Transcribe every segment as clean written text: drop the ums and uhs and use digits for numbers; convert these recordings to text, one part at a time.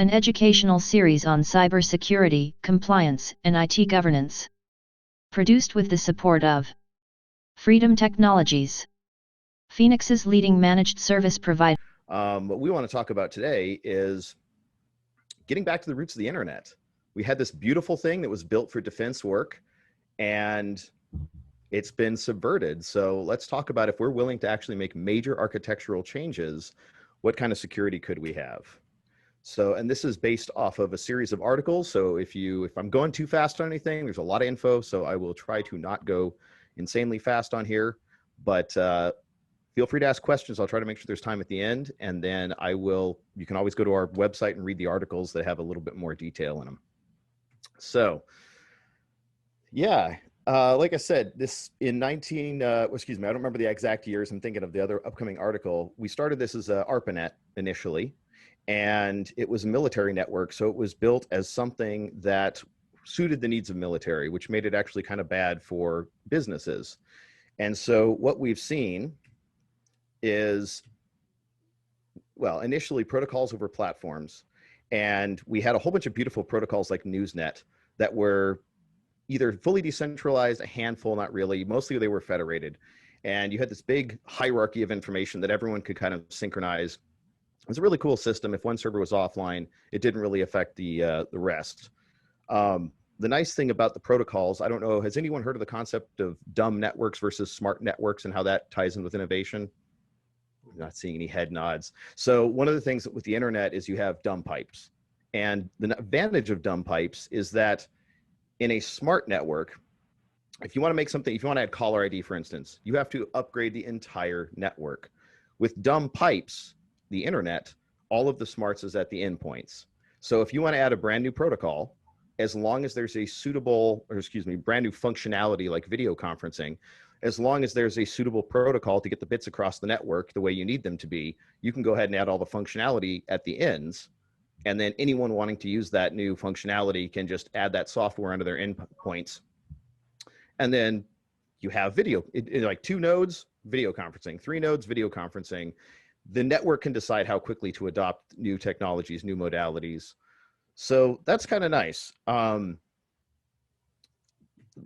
an educational series on cybersecurity, compliance, and IT governance. Produced with the support of Freedom Technologies, Phoenix's leading managed service provider. What we want to talk about today is getting back to the roots of the internet. We had this beautiful thing that was built for defense work, and it's been subverted. So let's talk about, if we're willing to actually make major architectural changes, what kind of security could we have? So, and this is based off of a series of articles. So if I'm going too fast on anything, there's a lot of info, so I will try to not go insanely fast on here, but feel free to ask questions. I'll try to make sure there's time at the end, and then you can always go to our website and read the articles that have a little bit more detail in them. So yeah, like I said, this in excuse me, I don't remember the exact years. I'm thinking of the other upcoming article. We started this as a ARPANET initially, and it was a military network. So it was built as something that suited the needs of military, which made it actually kind of bad for businesses. And so what we've seen is, well, initially protocols over platforms. And we had a whole bunch of beautiful protocols like NewsNet that were either fully decentralized, a handful, not really. Mostly they were federated. And you had this big hierarchy of information that everyone could kind of synchronize. It was a really cool system. If one server was offline, it didn't really affect the rest. The nice thing about the protocols, I don't know, has anyone heard of the concept of dumb networks versus smart networks and how that ties in with innovation? I'm not seeing any head nods. So one of the things with the internet is you have dumb pipes. And the advantage of dumb pipes is that in a smart network, if you want to make something, if you want to add caller ID, for instance, you have to upgrade the entire network. With dumb pipes, the internet, all of the smarts is at the endpoints. So if you want to add a brand new protocol, as long as there's a suitable, brand new functionality like video conferencing, as long as there's a suitable protocol to get the bits across the network the way you need them to be, you can go ahead and add all the functionality at the ends. And then anyone wanting to use that new functionality can just add that software onto their endpoints. And then you have video, like 2 nodes, video conferencing, 3 nodes, video conferencing. The network can decide how quickly to adopt new technologies, new modalities. So that's kind of nice.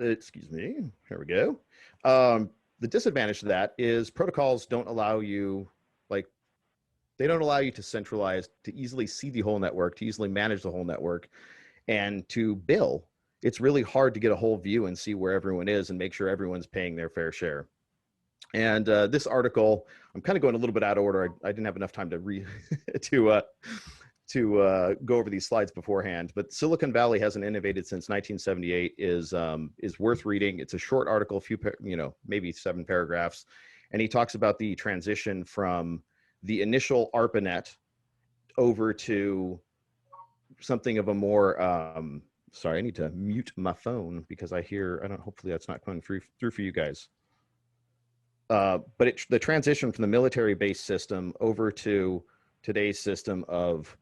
Excuse me, here we go. The disadvantage to that is protocols don't allow you, they don't allow you to centralize, to easily see the whole network, to easily manage the whole network, and to bill. It's really hard to get a whole view and see where everyone is and make sure everyone's paying their fair share. And this article, I'm kind of going a little bit out of order. I didn't have enough time to go over these slides beforehand, but Silicon Valley hasn't innovated since 1978 is worth reading. It's a short article, maybe 7 paragraphs. And he talks about the transition from the initial ARPANET over to something of a more, sorry, I need to mute my phone because hopefully that's not coming through for you guys. But the transition from the military-based system over to today's system of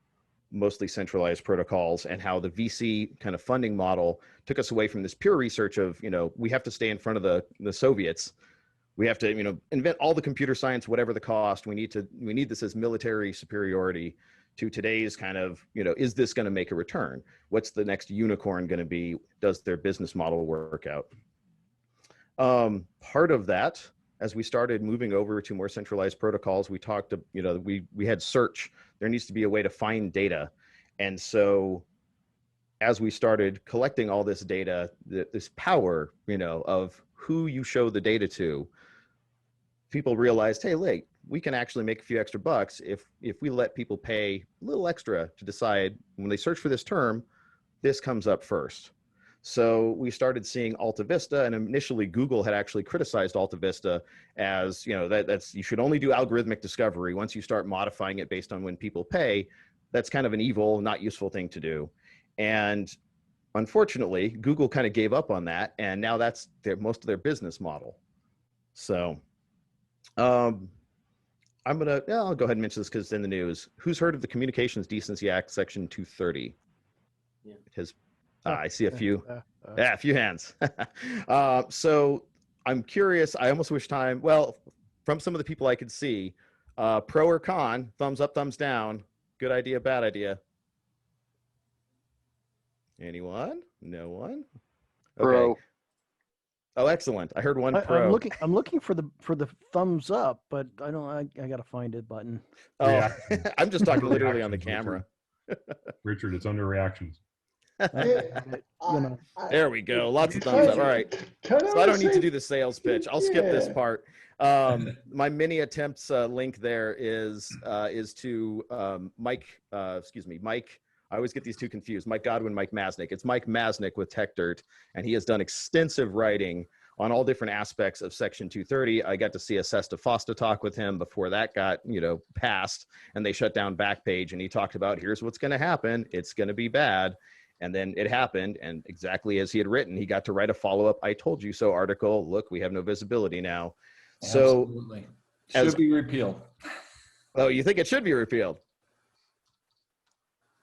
mostly centralized protocols, and how the VC kind of funding model took us away from this pure research of, we have to stay in front of the Soviets. We have to, invent all the computer science, whatever the cost. We need this as military superiority, to today's kind of, is this going to make a return? What's the next unicorn going to be? Does their business model work out? Part of that, as we started moving over to more centralized protocols, we talked, we had search. There needs to be a way to find data. And so as we started collecting all this data, this power, of who you show the data to, people realized, hey, wait, we can actually make a few extra bucks if we let people pay a little extra to decide when they search for this term, this comes up first. So we started seeing Alta Vista, and initially Google had actually criticized Alta Vista as, that's, you should only do algorithmic discovery. Once you start modifying it based on when people pay, that's kind of an evil, not useful thing to do. And unfortunately, Google kind of gave up on that, and now that's most of their business model. So I'll go ahead and mention this because it's in the news. Who's heard of the Communications Decency Act, Section 230? Yeah. It has, I see a few, a few hands. So I'm curious, I almost wish time, well, from some of the people I could see, pro or con, thumbs up, thumbs down, good idea, bad idea? Anyone? No one? Okay. Pro. Oh, excellent. I heard one I'm pro. looking for the thumbs up, but I don't. I gotta find it button. Oh, Reactions. I'm just talking Under literally on the reactions, camera. Richard, it's under reactions. There we go. Lots of thumbs up. All right. So I don't need to do the sales pitch. I'll skip this part. My mini attempts link there is to Mike. Mike. I always get these two confused. Mike Godwin, Mike Masnick. It's Mike Masnick with Tech Dirt, and he has done extensive writing on all different aspects of Section 230. I got to see a SESTA FOSTA talk with him before that got, passed, and they shut down Backpage, and he talked about here's what's going to happen. It's going to be bad. And then it happened, and exactly as he had written, he got to write a follow-up "I told you so" article. Look, we have no visibility now. So absolutely should be repealed. Oh, you think it should be repealed?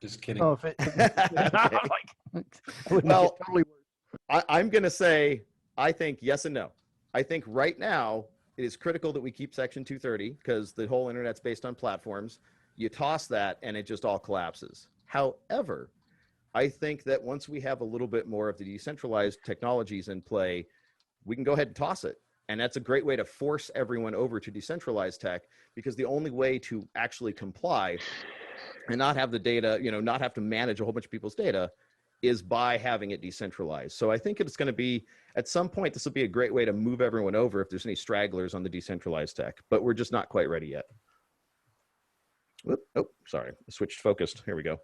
Just kidding. Oh, Well, I'm going to say I think yes and no. I think right now it is critical that we keep Section 230 because the whole internet's based on platforms. You toss that and it just all collapses. However, I think that once we have a little bit more of the decentralized technologies in play, we can go ahead and toss it. And that's a great way to force everyone over to decentralized tech, because the only way to actually comply and not have the data, not have to manage a whole bunch of people's data, is by having it decentralized. So I think it's going to be, at some point, this will be a great way to move everyone over if there's any stragglers on the decentralized tech, but we're just not quite ready yet. Whoop, oh, sorry, I switched focused. Here we go.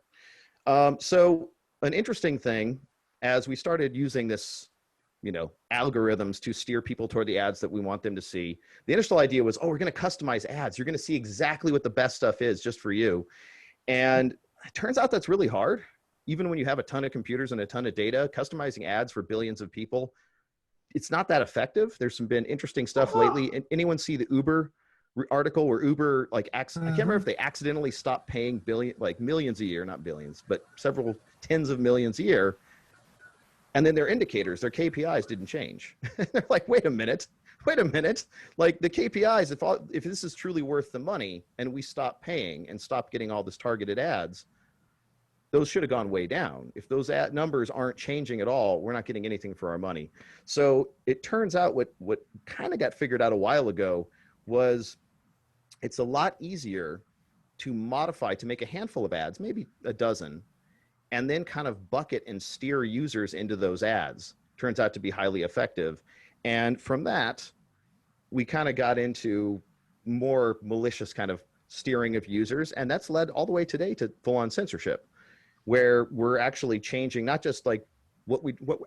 So an interesting thing, as we started using this, algorithms to steer people toward the ads that we want them to see, the initial idea was, oh, we're going to customize ads. You're going to see exactly what the best stuff is just for you. And it turns out that's really hard. Even when you have a ton of computers and a ton of data, customizing ads for billions of people, it's not that effective. There's been interesting stuff lately. Anyone see the Uber article where Uber, I can't remember if they accidentally stopped paying millions a year, not billions, but several tens of millions a year. And then their indicators, their KPIs didn't change. They're like, wait a minute. Like the KPIs, if this is truly worth the money and we stop paying and stop getting all this targeted ads, those should have gone way down. If those ad numbers aren't changing at all, we're not getting anything for our money. So it turns out what kind of got figured out a while ago was it's a lot easier to modify, to make a handful of ads, maybe a dozen, and then kind of bucket and steer users into those ads. Turns out to be highly effective. And from that, we kind of got into more malicious kind of steering of users. And that's led all the way today to full-on censorship, where we're actually changing not just like what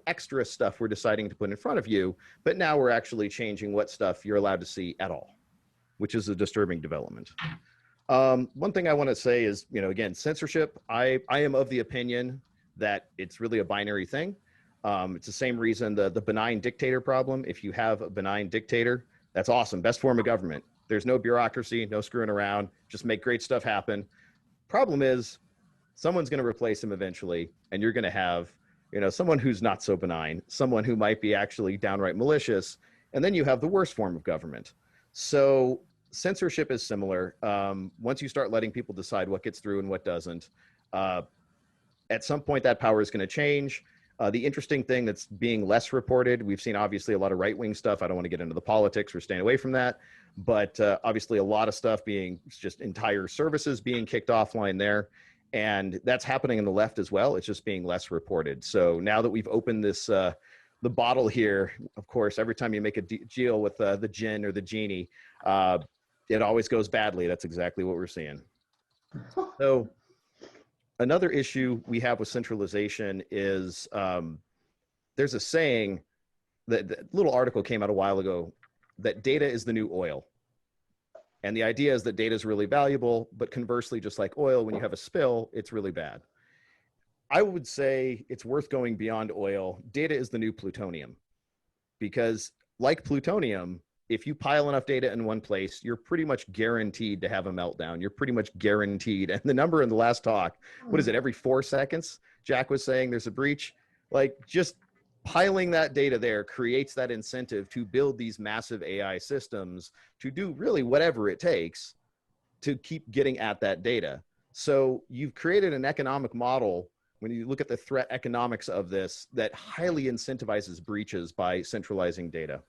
extra stuff we're deciding to put in front of you, but now we're actually changing what stuff you're allowed to see at all, which is a disturbing development. One thing I want to say is, again, censorship, I am of the opinion that it's really a binary thing. It's the same reason the benign dictator problem. If you have a benign dictator, that's awesome. Best form of government. There's no bureaucracy, no screwing around, just make great stuff happen. Problem is, someone's going to replace him eventually, and you're going to have, someone who's not so benign, someone who might be actually downright malicious, and then you have the worst form of government. So censorship is similar. Once you start letting people decide what gets through and what doesn't, at some point that power is going to change. The interesting thing that's being less reported, we've seen obviously a lot of right-wing stuff. I don't want to get into the politics, we're staying away from that. But obviously a lot of stuff being just entire services being kicked offline there. And that's happening in the left as well. It's just being less reported. So now that we've opened this, the bottle here, of course, every time you make a deal with the djinn or the genie, it always goes badly. That's exactly what we're seeing. So another issue we have with centralization is there's a saying that little article came out a while ago that data is the new oil. And the idea is that data is really valuable, but conversely, just like oil, when you have a spill, it's really bad. I would say it's worth going beyond oil. Data is the new plutonium, because like plutonium, if you pile enough data in one place, you're pretty much guaranteed to have a meltdown. You're pretty much guaranteed. And the number in the last talk, what is it, every 4 seconds? Jack was saying there's a breach. Like, just piling that data there creates that incentive to build these massive AI systems to do really whatever it takes to keep getting at that data. So you've created an economic model when you look at the threat economics of this, that highly incentivizes breaches by centralizing data.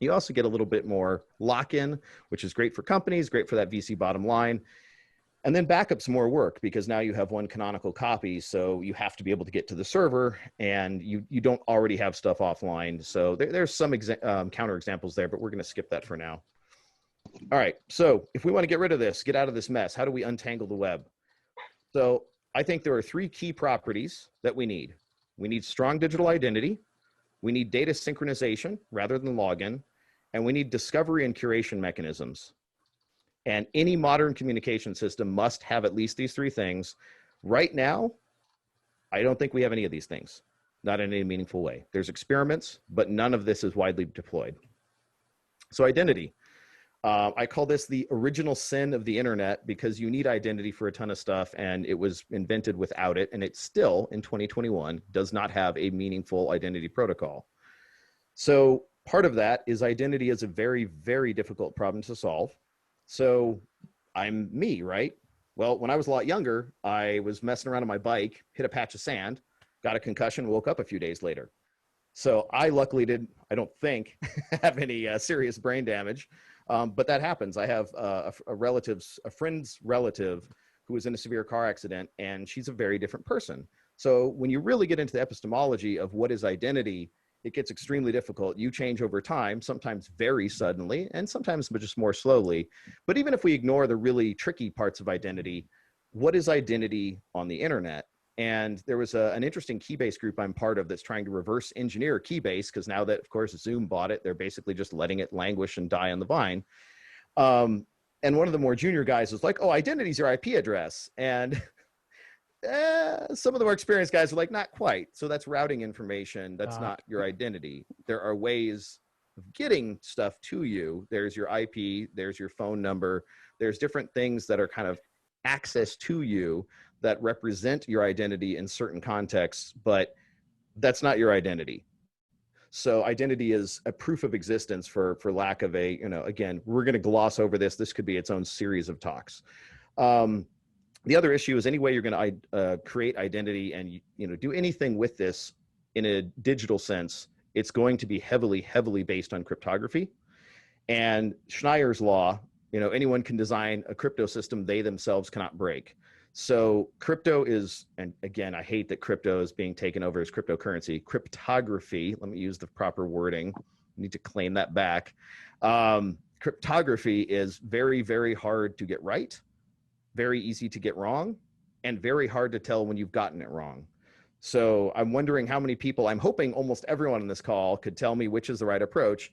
You also get a little bit more lock-in, which is great for companies, great for that VC bottom line. And then backup's more work because now you have one canonical copy, so you have to be able to get to the server, and you don't already have stuff offline. So there's some counter examples there, but we're going to skip that for now. All right, so if we want to get rid of this, get out of this mess, how do we untangle the web? So I think there are 3 key properties that we need. We need strong digital identity, we need data synchronization rather than login, and we need discovery and curation mechanisms. And any modern communication system must have at least these 3 things. Right now, I don't think we have any of these things, not in any meaningful way. There's experiments, but none of this is widely deployed. So identity. I call this the original sin of the internet because you need identity for a ton of stuff, and it was invented without it, and it still, in 2021, does not have a meaningful identity protocol. So part of that is identity is a very, very difficult problem to solve. So I'm me, right? Well, when I was a lot younger, I was messing around on my bike, hit a patch of sand, got a concussion, woke up a few days later. So I luckily I don't think, have any serious brain damage. But that happens. I have a friend's relative who was in a severe car accident, and she's a very different person. So when you really get into the epistemology of what is identity, it gets extremely difficult. You change over time, sometimes very suddenly, and sometimes just more slowly. But even if we ignore the really tricky parts of identity, what is identity on the internet? And there was an interesting Keybase group I'm part of that's trying to reverse engineer Keybase, because now that, of course, Zoom bought it, they're basically just letting it languish and die on the vine. And one of the more junior guys was like, oh, identity is your IP address. And some of the more experienced guys are like, not quite. So that's routing information. That's not your identity. There are ways of getting stuff to you. There's your IP, there's your phone number. There's different things that are kind of access to you that represent your identity in certain contexts, but that's not your identity. So identity is a proof of existence for lack of a, again, we're going to gloss over this. This could be its own series of talks. The other issue is any way you're going to create identity and do anything with this in a digital sense, it's going to be heavily, heavily based on cryptography. And Schneier's law, anyone can design a crypto system they themselves cannot break. So crypto is, and again, I hate that crypto is being taken over as cryptocurrency. Cryptography, let me use the proper wording. I need to claim that back. Cryptography is very, very hard to get right, very easy to get wrong, and very hard to tell when you've gotten it wrong. So I'm wondering how many people, I'm hoping almost everyone on this call could tell me which is the right approach,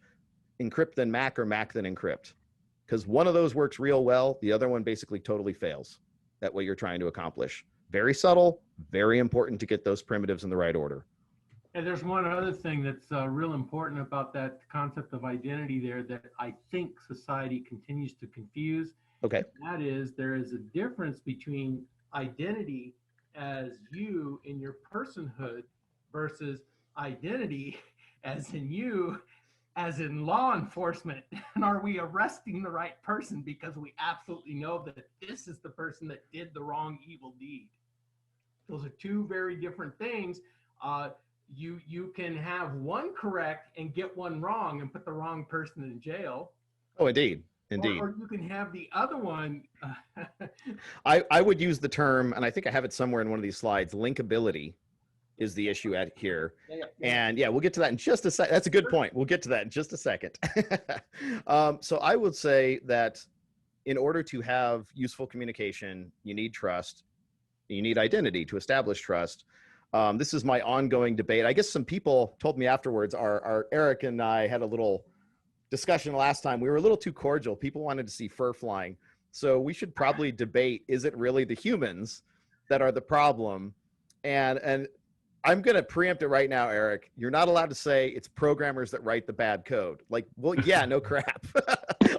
encrypt then Mac or Mac then encrypt. Because one of those works real well, the other one basically totally fails at what you're trying to accomplish. Very subtle, very important to get those primitives in the right order. And there's one other thing that's real important about that concept of identity there that I think society continues to confuse. Okay. That is, there is a difference between identity as you in your personhood versus identity as in you as in law enforcement. And are we arresting the right person because we absolutely know that this is the person that did the wrong evil deed? Those are 2 very different things. You can have one correct and get one wrong and put the wrong person in jail. Oh, indeed. Indeed. Or you can have the other one. I would use the term, and I think I have it somewhere in one of these slides, linkability is the issue at here. Yeah. And yeah, we'll get to that in just a second. That's a good point. We'll get to that in just a second. So I would say that in order to have useful communication, you need trust. You need identity to establish trust. This is my ongoing debate. I guess some people told me afterwards, our Eric and I had a little discussion last time. We were a little too cordial. People wanted to see fur flying. So we should probably debate, is it really the humans that are the problem? And I'm going to preempt it right now, Eric. You're not allowed to say it's programmers that write the bad code. Like, well, yeah, no crap.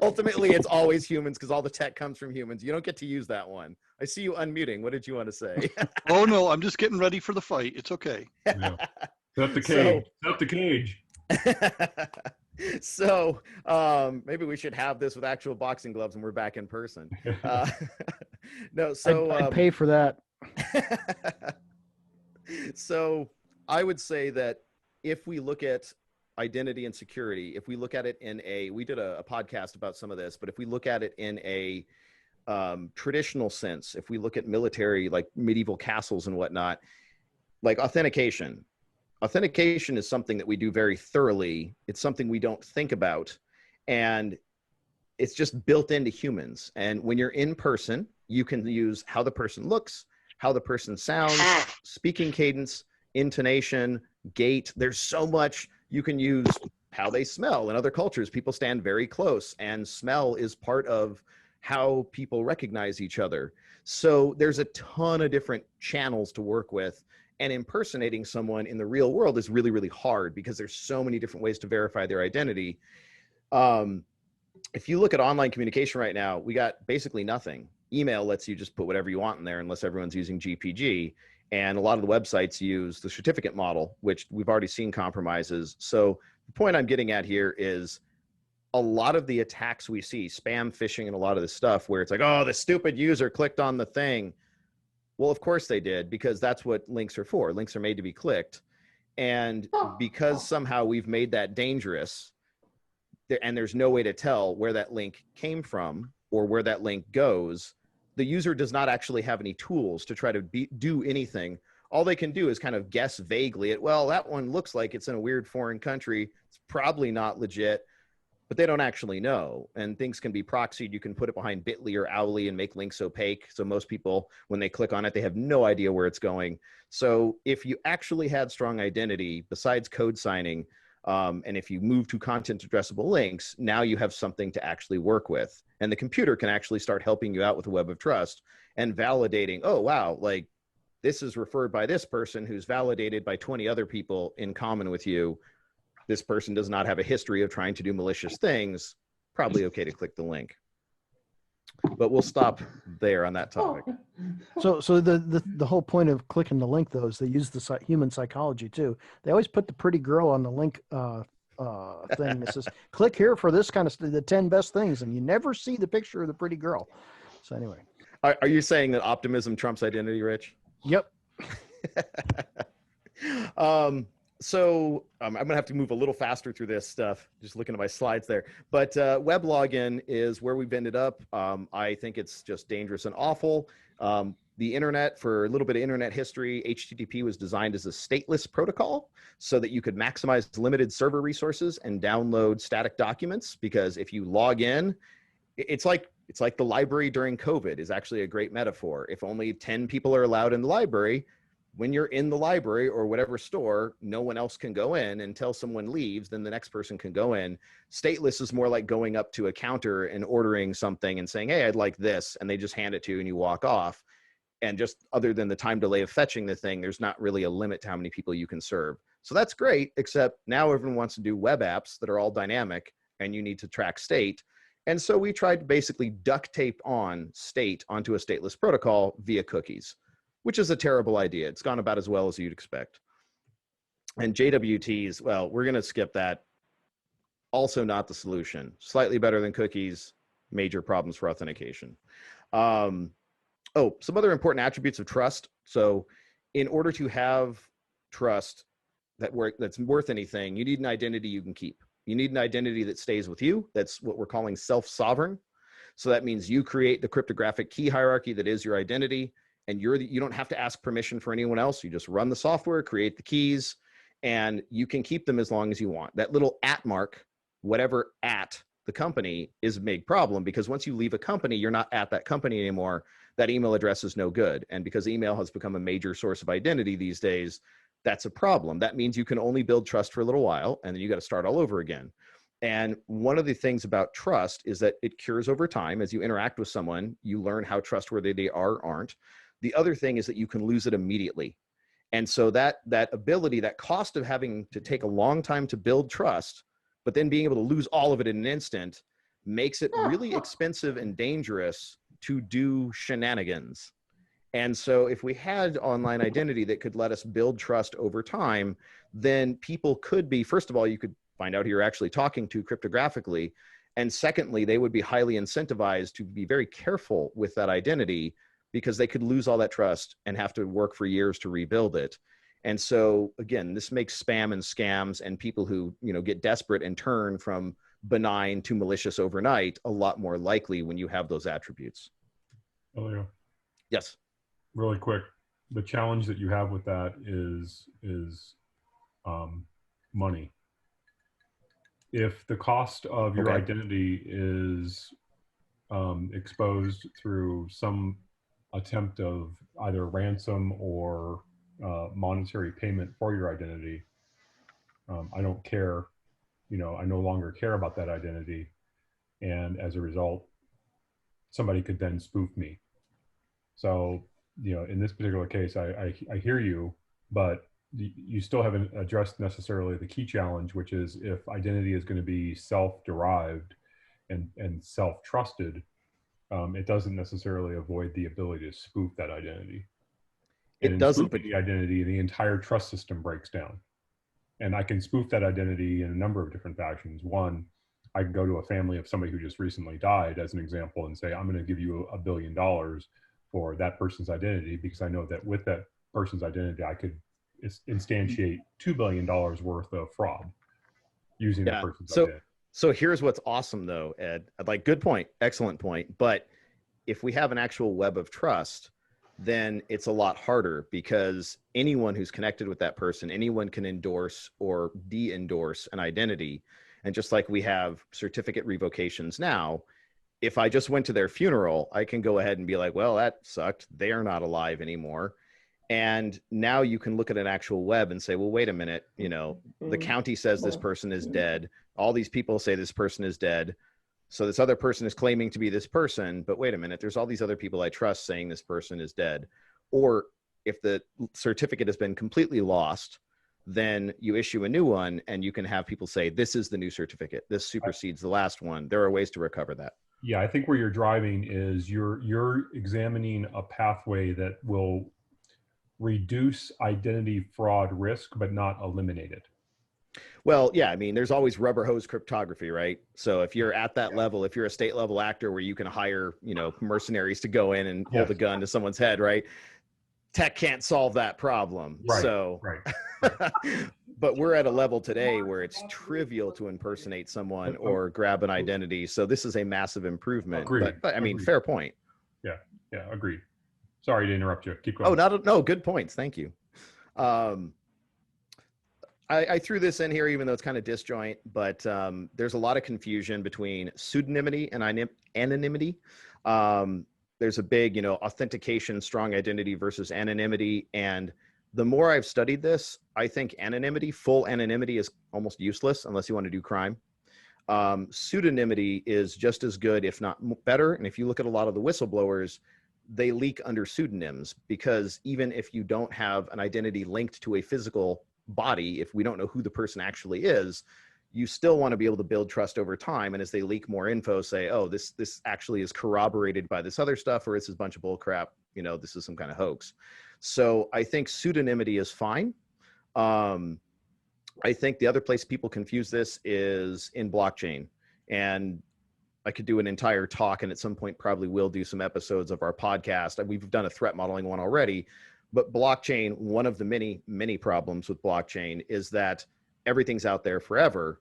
Ultimately, it's always humans because all the tech comes from humans. You don't get to use that one. I see you unmuting. What did you want to say? Oh, no, I'm just getting ready for the fight. It's okay. Yeah. Set the cage. Set the cage. So maybe we should have this with actual boxing gloves when we're back in person. No, so I'd pay for that. So I would say that if we look at identity and security, if we look at it we did a podcast about some of this, but if we look at it in a traditional sense, if we look at military, like medieval castles and whatnot, like authentication is something that we do very thoroughly. It's something we don't think about, and it's just built into humans. And when you're in person, you can use how the person looks, how the person sounds, speaking cadence, intonation, gait. There's so much. You can use how they smell. In other cultures, people stand very close, and smell is part of how people recognize each other. So there's a ton of different channels to work with, and impersonating someone in the real world is really, really hard because there's so many different ways to verify their identity. If you look at online communication right now, we got basically nothing. Email lets you just put whatever you want in there unless everyone's using GPG. And a lot of the websites use the certificate model, which we've already seen compromises. So the point I'm getting at here is a lot of the attacks we see, spam, phishing, and a lot of this stuff where it's like, oh, the stupid user clicked on the thing. Well, of course they did, because that's what links are for. Links are made to be clicked. And because somehow we've made that dangerous, and there's no way to tell where that link came from or where that link goes, the user does not actually have any tools to try to do anything. All they can do is kind of guess vaguely at, well, that one looks like it's in a weird foreign country. It's probably not legit, but they don't actually know. And things can be proxied. You can put it behind Bitly or Owly and make links opaque. So most people, when they click on it, they have no idea where it's going. So if you actually had strong identity, besides code signing, and if you move to content addressable links, now you have something to actually work with. And the computer can actually start helping you out with a web of trust and validating, oh, wow, like this is referred by this person who's validated by 20 other people in common with you. This person does not have a history of trying to do malicious things. Probably okay to click the link. But we'll stop there on that topic. So the whole point of clicking the link, though, is they use the human psychology too. They always put the pretty girl on the link thing that says, click here for this kind of the 10 best things, and you never see the picture of the pretty girl. So anyway. Are you saying that optimism trumps identity, Rich? Yep. So I'm going to have to move a little faster through this stuff, just looking at my slides there. But web login is where we've ended up. I think it's just dangerous and awful. The internet, for a little bit of internet history, HTTP was designed as a stateless protocol so that you could maximize limited server resources and download static documents. Because if you log in, it's like the library during COVID is actually a great metaphor. If only 10 people are allowed in the library, when you're in the library or whatever store, no one else can go in until someone leaves, then the next person can go in. Stateless is more like going up to a counter and ordering something and saying, hey, I'd like this. And they just hand it to you and you walk off. And just other than the time delay of fetching the thing, there's not really a limit to how many people you can serve. So that's great, except now everyone wants to do web apps that are all dynamic and you need to track state. And so we tried to basically duct tape on state onto a stateless protocol via cookies, which is a terrible idea. It's gone about as well as you'd expect. And JWTs, well, we're going to skip that. Also not the solution. Slightly better than cookies, major problems for authentication. Some other important attributes of trust. So in order to have trust that's worth anything, you need an identity you can keep. You need an identity that stays with you. That's what we're calling self-sovereign. So that means you create the cryptographic key hierarchy that is your identity. And you don't have to ask permission for anyone else. You just run the software, create the keys, and you can keep them as long as you want. That little @ mark, whatever at the company, is a big problem because once you leave a company, you're not at that company anymore. That email address is no good. And because email has become a major source of identity these days, that's a problem. That means you can only build trust for a little while, and then you got to start all over again. And one of the things about trust is that it cures over time. As you interact with someone, you learn how trustworthy they are or aren't. The other thing is that you can lose it immediately. And so that ability, that cost of having to take a long time to build trust, but then being able to lose all of it in an instant, makes it really expensive and dangerous to do shenanigans. And so if we had online identity that could let us build trust over time, then people could be, first of all, you could find out who you're actually talking to cryptographically. And secondly, they would be highly incentivized to be very careful with that identity, because they could lose all that trust and have to work for years to rebuild it. And so again, this makes spam and scams and people who, get desperate and turn from benign to malicious overnight a lot more likely when you have those attributes. Elio, Yes. really quick, the challenge that you have with that is money. If the cost of your identity is exposed through some attempt of either ransom or monetary payment for your identity, I don't care, I no longer care about that identity. And as a result, somebody could then spoof me. So, in this particular case, I hear you, but you still haven't addressed necessarily the key challenge, which is if identity is going to be self-derived and self-trusted, it doesn't necessarily avoid the ability to spoof that identity. And It doesn't, spoofing the identity, the entire trust system breaks down. And I can spoof that identity in a number of different fashions. One, I can go to a family of somebody who just recently died, as an example, and say, I'm going to give you $1 billion for that person's identity, because I know that with that person's identity, I could instantiate $2 billion worth of fraud using the person's identity. So here's what's awesome though, Ed, like, good point, excellent point. But if we have an actual web of trust, then it's a lot harder, because anyone who's connected with that person, anyone can endorse or de-endorse an identity. And just like we have certificate revocations now, if I just went to their funeral, I can go ahead and be like, well, that sucked. They are not alive anymore. And now you can look at an actual web and say, well, wait a minute, the county says this person is dead. All these people say this person is dead. So this other person is claiming to be this person, but wait a minute, there's all these other people I trust saying this person is dead. Or if the certificate has been completely lost, then you issue a new one and you can have people say, this is the new certificate. This supersedes the last one. There are ways to recover that. Yeah, I think where you're driving is you're examining a pathway that will reduce identity fraud risk, but not eliminate it. Well, yeah, I mean, there's always rubber hose cryptography, right? So if you're at that level, if you're a state level actor where you can hire, mercenaries to go in and hold a gun to someone's head, right? Tech can't solve that problem. Right, so, right. But we're at a level today where it's trivial to impersonate someone or grab an identity. So this is a massive improvement. Agreed. But I mean, fair point. Yeah, agreed. Sorry to interrupt you. Keep going. Oh, no, good points. Thank you. I threw this in here, even though it's kind of disjoint, but there's a lot of confusion between pseudonymity and anonymity. There's a big, authentication, strong identity versus anonymity. And the more I've studied this, I think full anonymity is almost useless unless you want to do crime. Pseudonymity is just as good, if not better. And if you look at a lot of the whistleblowers, they leak under pseudonyms, because even if you don't have an identity linked to a physical body, if we don't know who the person actually is, you still want to be able to build trust over time. And as they leak more info, say, oh, this actually is corroborated by this other stuff, or it's a bunch of bull crap, this is some kind of hoax. So I think pseudonymity is fine. I think the other place people confuse this is in blockchain. And I could do an entire talk, and at some point probably will do some episodes of our podcast. We've done a threat modeling one already. But blockchain, one of the many, many problems with blockchain is that everything's out there forever,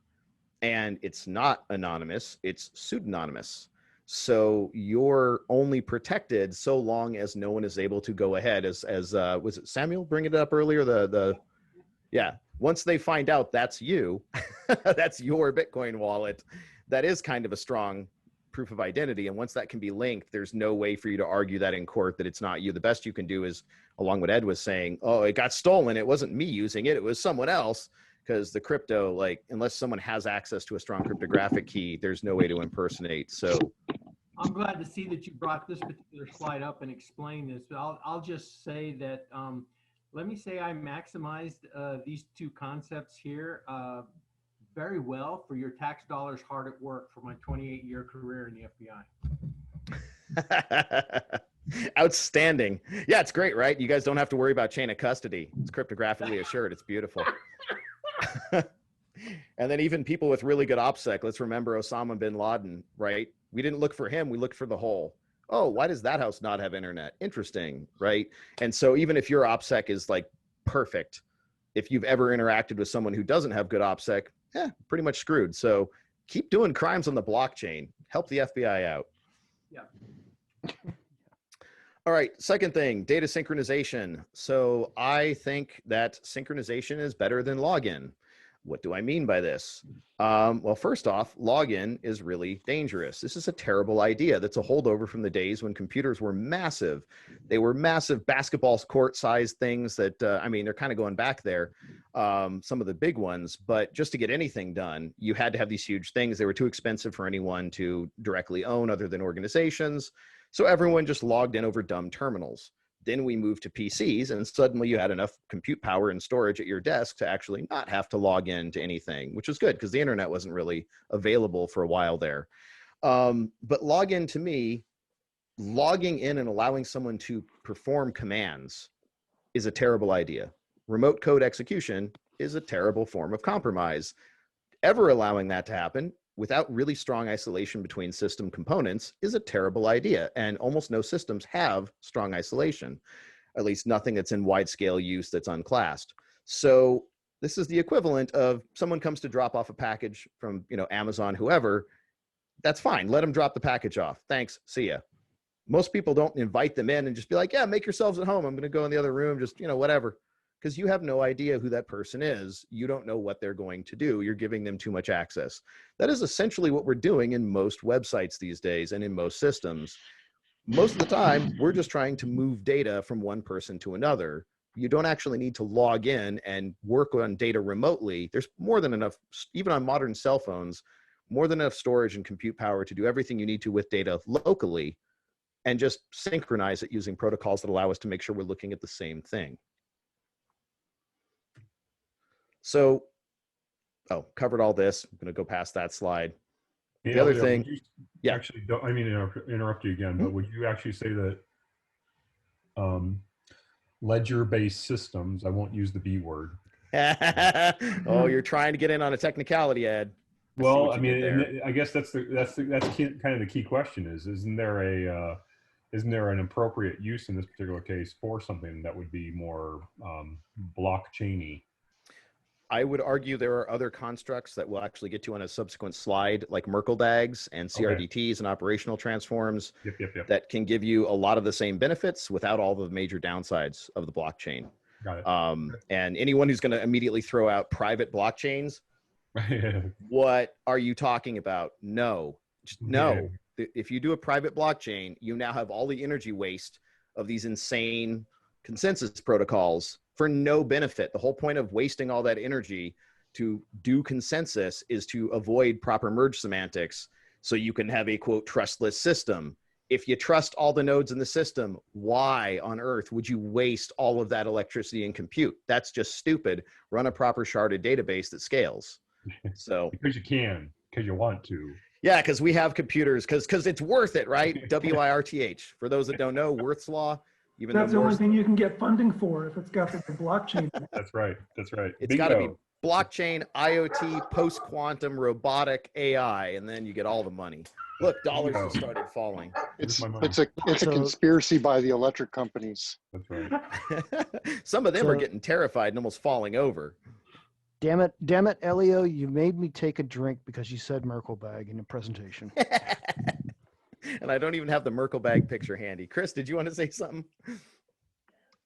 and it's not anonymous, it's pseudonymous. So you're only protected so long as no one is able to go ahead, as was it Samuel bringing it up earlier? Yeah, once they find out that's you, that's your Bitcoin wallet, that is kind of a strong proof of identity. And once that can be linked, there's no way for you to argue that in court that it's not you. The best you can do is, along what Ed was saying, oh, it got stolen. It wasn't me using it. It was someone else. Because the crypto, like, unless someone has access to a strong cryptographic key, there's no way to impersonate. So I'm glad to see that you brought this particular slide up and explained this. But I'll just say that, let me say I maximized these two concepts here very well for your tax dollars hard at work for my 28-year career in the FBI. Outstanding. Yeah, it's great, right? You guys don't have to worry about chain of custody. It's cryptographically assured. It's beautiful. And then even people with really good OPSEC, let's remember Osama bin Laden, right? We didn't look for him. We looked for the hole. Oh, why does that house not have internet? Interesting, right? And so even if your OPSEC is like perfect, if you've ever interacted with someone who doesn't have good OPSEC, pretty much screwed. So keep doing crimes on the blockchain. Help the FBI out. Yeah. All right, second thing, data synchronization. So I think that synchronization is better than login. What do I mean by this? Well, first off, login is really dangerous. This is a terrible idea. That's a holdover from the days when computers were massive. They were massive basketball court-sized things that, I mean, they're kind of going back there, some of the big ones. But just to get anything done, you had to have these huge things. They were too expensive for anyone to directly own other than organizations. So everyone just logged in over dumb terminals. Then we moved to PCs, and suddenly you had enough compute power and storage at your desk to actually not have to log in to anything, which was good because the internet wasn't really available for a while there. But login, to me, logging in and allowing someone to perform commands is a terrible idea. Remote code execution is a terrible form of compromise. Ever allowing that to happen without really strong isolation between system components is a terrible idea. And almost no systems have strong isolation, at least nothing that's in wide scale use that's unclassed. So this is the equivalent of someone comes to drop off a package from, you know, Amazon, whoever. That's fine. Let them drop the package off. Thanks. See ya. Most people don't invite them in and just be like, yeah, make yourselves at home. I'm going to go in the other room, just, you know, whatever. Because you have no idea who that person is. You don't know what they're going to do. You're giving them too much access. That is essentially what we're doing in most websites these days and in most systems. Most of the time, we're just trying to move data from one person to another. You don't actually need to log in and work on data remotely. There's more than enough, even on modern cell phones, more than enough storage and compute power to do everything you need to with data locally and just synchronize it using protocols that allow us to make sure we're looking at the same thing. So, covered all this. I'm going to go past that slide. Hey, The other Elio, thing, yeah. Actually, don't, I mean to interrupt you again, but would you actually say that ledger-based systems, I won't use the B word. Oh, you're trying to get in on a technicality, Ed. Well, I mean, I guess that's kind of the key question is, isn't there an appropriate use in this particular case for something that would be more blockchainy? I would argue there are other constructs that we'll actually get to on a subsequent slide, like Merkle DAGs and CRDTs and operational transforms that can give you a lot of the same benefits without all the major downsides of the blockchain. Got it. And anyone who's going to immediately throw out private blockchains, what are you talking about? No, just no. Yeah. If you do a private blockchain, you now have all the energy waste of these insane consensus protocols for no benefit. The whole point of wasting all that energy to do consensus is to avoid proper merge semantics so you can have a, quote, trustless system. If you trust all the nodes in the system, why on earth would you waste all of that electricity and compute? That's just stupid. Run a proper sharded database that scales. So because you can, because you want to. Yeah, because we have computers, because it's worth it, right? WIRTH. For those that don't know, Wirth's law. Even that's the only thing you can get funding for if it's got the blockchain. That's right. That's right. It's got to be blockchain, IoT, post-quantum, robotic, AI, and then you get all the money. Look, dollars have started falling. It's a conspiracy by the electric companies. That's right. Some of them are getting terrified and almost falling over. Damn it, Elio! You made me take a drink because you said Merkle bag in the presentation. And I don't even have the Merkle bag picture handy. Chris, did you want to say something?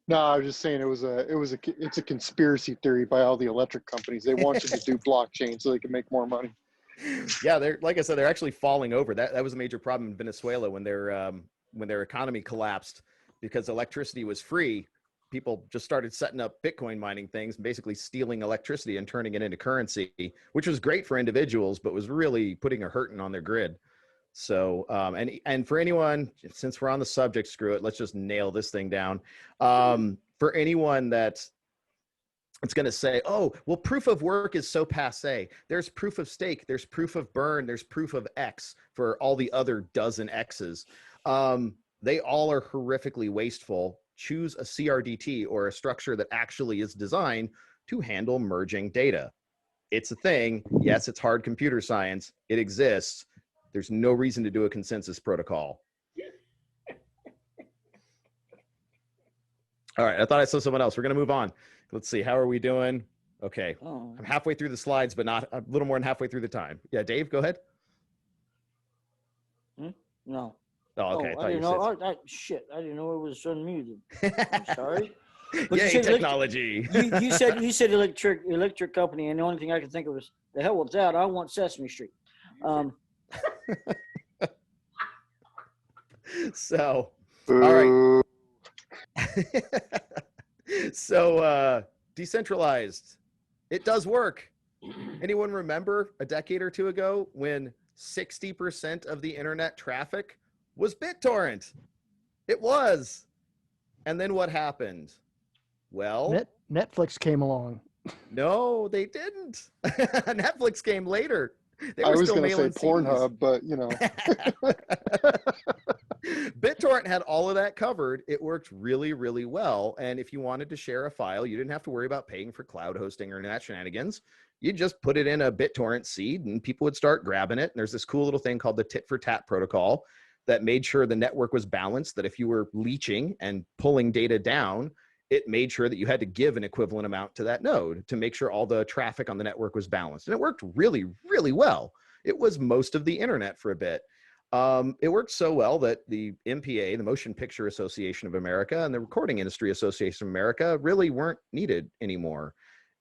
No, I was just saying it's a conspiracy theory by all the electric companies. They want you to do blockchain so they can make more money. Yeah, they're, like I said, they're actually falling over. That was a major problem in Venezuela when their economy collapsed because electricity was free. People just started setting up Bitcoin mining things and basically stealing electricity and turning it into currency, which was great for individuals, but was really putting a hurting on their grid. So, and for anyone, since we're on the subject, screw it, let's just nail this thing down. For anyone that's going to say, oh, well, proof of work is so passé. There's proof of stake, there's proof of burn, there's proof of X for all the other dozen X's. They all are horrifically wasteful. Choose a CRDT or a structure that actually is designed to handle merging data. It's a thing. Yes, it's hard computer science. It exists. There's no reason to do a consensus protocol. All right, I thought I saw someone else. We're going to move on. Let's see. How are we doing? Okay. Oh. I'm halfway through the slides, but not a little more than halfway through the time. Yeah, Dave, go ahead. No. Oh, okay. I didn't know. Shit, I didn't know it was unmuted. I'm sorry. But Yay, technology. you said electric company, and the only thing I could think of was the hell with that. I want Sesame Street. So, all right. So, decentralized. It does work. Anyone remember a decade or two ago when 60% of the internet traffic was BitTorrent? It was. And then what happened? Well, Netflix came along. No, they didn't. Netflix came later. I was going to say Pornhub, but you know. BitTorrent had all of that covered. It worked really, really well. And if you wanted to share a file, you didn't have to worry about paying for cloud hosting or that shenanigans. You just put it in a BitTorrent seed and people would start grabbing it. And there's this cool little thing called the tit for tat protocol that made sure the network was balanced, that if you were leeching and pulling data down, it made sure that you had to give an equivalent amount to that node to make sure all the traffic on the network was balanced. And it worked really, really well. It was most of the internet for a bit. It worked so well that the MPA, the Motion Picture Association of America, and the Recording Industry Association of America really weren't needed anymore.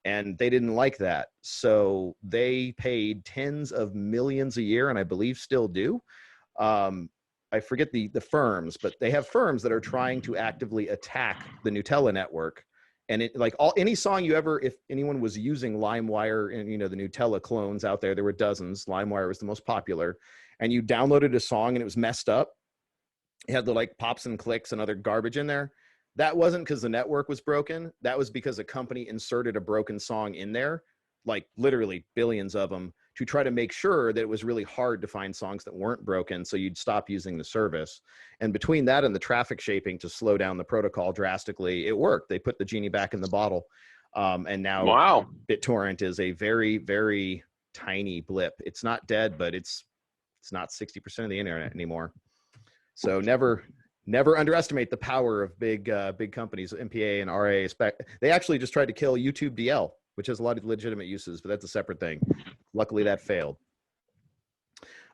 And they didn't like that. So they paid tens of millions a year, and I believe still do. I forget the firms, but they have firms that are trying to actively attack the Nutella network. And it like any song you ever, if anyone was using LimeWire and, you know, the Nutella clones out there were dozens. LimeWire was the most popular. And you downloaded a song and it was messed up. It had the like pops and clicks and other garbage in there. That wasn't because the network was broken. That was because a company inserted a broken song in there, like literally billions of them, to try to make sure that it was really hard to find songs that weren't broken, so you'd stop using the service. And between that and the traffic shaping to slow down the protocol drastically, it worked. They put the genie back in the bottle. And now BitTorrent is a very, very tiny blip. It's not dead, but it's not 60% of the internet anymore. So never underestimate the power of big companies, MPA and RA. They actually just tried to kill YouTube DL, which has a lot of legitimate uses, but that's a separate thing. Luckily, that failed.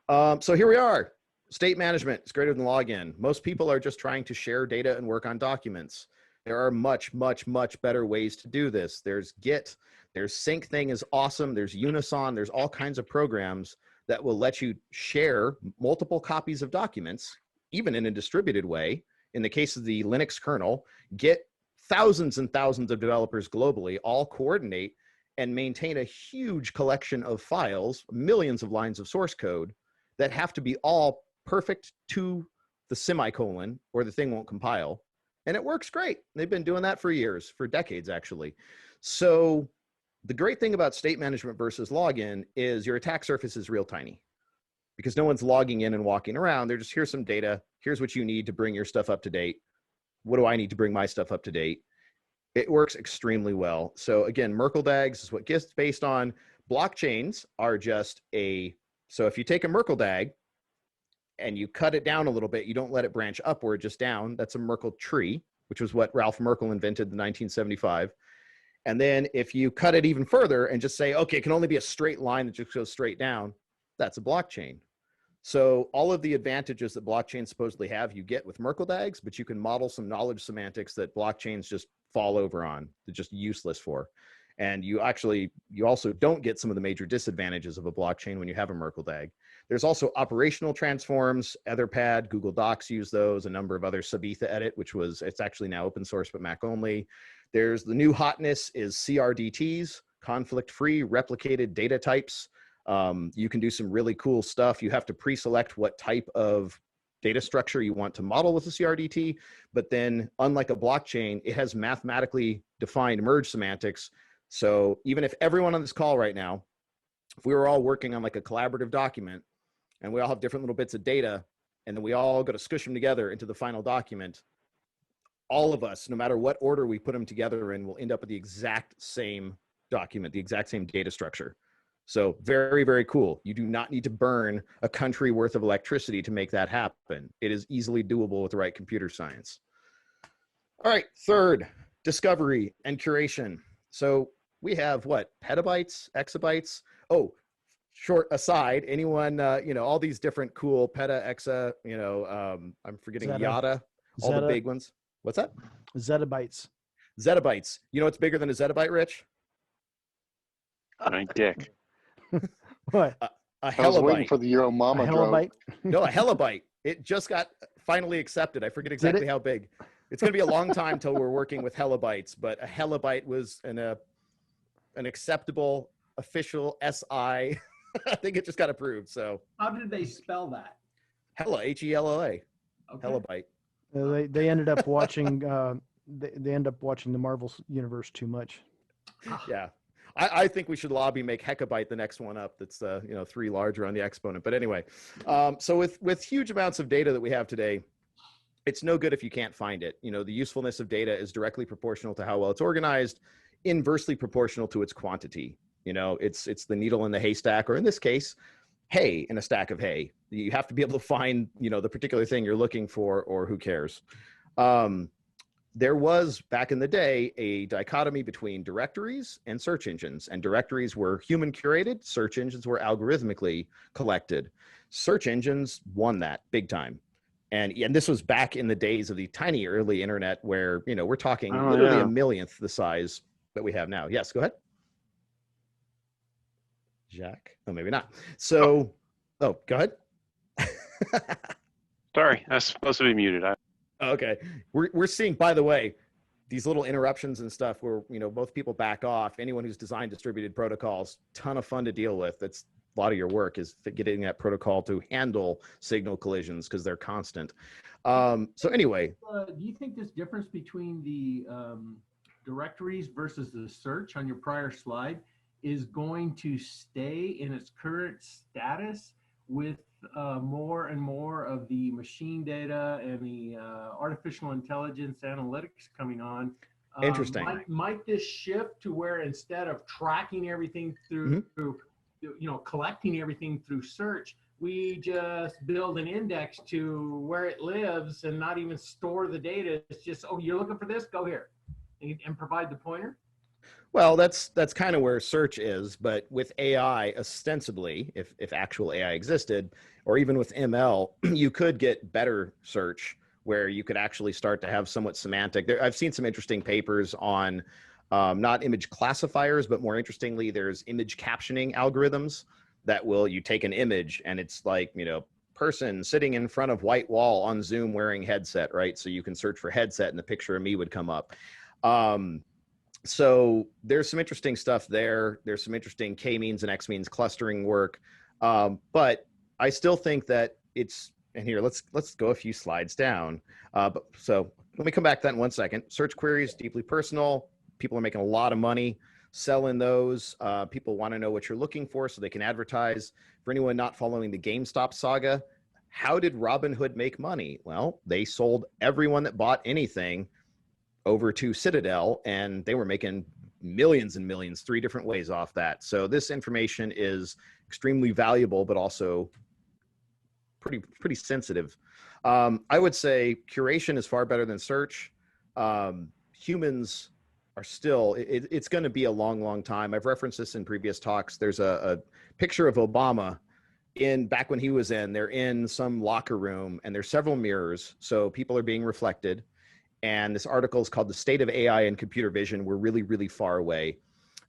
So here we are. State management is greater than login. Most people are just trying to share data and work on documents. There are much, much, much better ways to do this. There's Git, there's Sync thing is awesome. There's Unison, there's all kinds of programs that will let you share multiple copies of documents, even in a distributed way. In the case of the Linux kernel, Git, thousands and thousands of developers globally all coordinate and maintain a huge collection of files, millions of lines of source code that have to be all perfect to the semicolon or the thing won't compile. And it works great. They've been doing that for years, for decades actually. So the great thing about state management versus login is your attack surface is real tiny because no one's logging in and walking around. They're just, here's some data. Here's what you need to bring your stuff up to date. What do I need to bring my stuff up to date? It works extremely well. So again, Merkle-DAGs is what Git's based on. Blockchains are just so if you take a Merkle-DAG and you cut it down a little bit, you don't let it branch upward, just down. That's a Merkle tree, which was what Ralph Merkle invented in 1975. And then if you cut it even further and just say, okay, it can only be a straight line that just goes straight down, that's a blockchain. So all of the advantages that blockchains supposedly have, you get with Merkle-DAGs, but you can model some knowledge semantics that blockchains just fall over on. They're just useless for. And you also don't get some of the major disadvantages of a blockchain when you have a Merkle-DAG. There's also operational transforms, Etherpad, Google Docs use those, a number of others, Sabitha Edit, it's actually now open source, but Mac only. There's the new hotness is CRDTs, conflict-free replicated data types. You can do some really cool stuff. You have to pre-select what type of data structure you want to model with a CRDT, but then unlike a blockchain, it has mathematically defined merge semantics. So even if everyone on this call right now, if we were all working on like a collaborative document and we all have different little bits of data and then we all go to squish them together into the final document, all of us, no matter what order we put them together in, will end up with the exact same document, the exact same data structure. So very, very cool. You do not need to burn a country worth of electricity to make that happen. It is easily doable with the right computer science. All right, third, discovery and curation. So we have what, petabytes, exabytes? Oh, short aside, anyone, all these different cool peta, exa, I'm forgetting yada, all the big ones. What's that? Zettabytes. Zettabytes. You know what's bigger than a zettabyte, Rich? My dick. What? A I was waiting hellabyte. for the Yo Mama joke. No, a hellabyte. It just got finally accepted. I forget exactly how big. It's going to be a long time till we're working with hellabytes, but a hellabyte was an acceptable official SI. I think it just got approved. So How did they spell that? Hella, Hella, Okay. hellabyte. They ended up watching. They end up watching the Marvel universe too much. Yeah. I think we should lobby make Heckabyte the next one up. That's 3 larger on the exponent. But anyway, so with huge amounts of data that we have today, it's no good if you can't find it. The usefulness of data is directly proportional to how well it's organized, inversely proportional to its quantity. It's the needle in the haystack, or in this case, hay in a stack of hay. You have to be able to find the particular thing you're looking for, or who cares. There was, back in the day, a dichotomy between directories and search engines. And directories were human curated, search engines were algorithmically collected. Search engines won that big time. And this was back in the days of the tiny early internet where, we're talking literally a millionth the size that we have now. Yes, go ahead. Jacques? Oh, maybe not. So, go ahead. Sorry, I was supposed to be muted. Okay. We're seeing, by the way, these little interruptions and stuff where, both people back off. Anyone who's designed distributed protocols, ton of fun to deal with. That's a lot of your work, is getting that protocol to handle signal collisions because they're constant. So anyway. Do you think this difference between the directories versus the search on your prior slide is going to stay in its current status with more and more of the machine data and the artificial intelligence analytics coming on? Interesting. Might this shift to where instead of tracking everything through, collecting everything through search, we just build an index to where it lives and not even store the data? It's just, oh, you're looking for this? Go here, and provide the pointer? Well, that's kind of where search is, but with AI, ostensibly, if actual AI existed, or even with ML, you could get better search where you could actually start to have somewhat semantic. I've seen some interesting papers on not image classifiers, but more interestingly, there's image captioning algorithms that you take an image and it's like, person sitting in front of white wall on Zoom wearing headset, right? So you can search for headset and the picture of me would come up. So there's some interesting stuff there. There's some interesting k-means and x-means clustering work. But I still think that and here, let's go a few slides down. So let me come back to that in 1 second. Search queries, deeply personal. People are making a lot of money selling those. People want to know what you're looking for so they can advertise. For anyone not following the GameStop saga, how did Robinhood make money? Well, they sold everyone that bought anything over to Citadel, and they were making millions and millions 3 different ways off that. So this information is extremely valuable, but also pretty sensitive. I would say curation is far better than search. Humans are still, it's going to be a long time. I've referenced this in previous talks. There's a picture of Obama back when he was they're in some locker room, and there's several mirrors. So people are being reflected. And this article is called The State of AI and Computer Vision. We're really, really far away.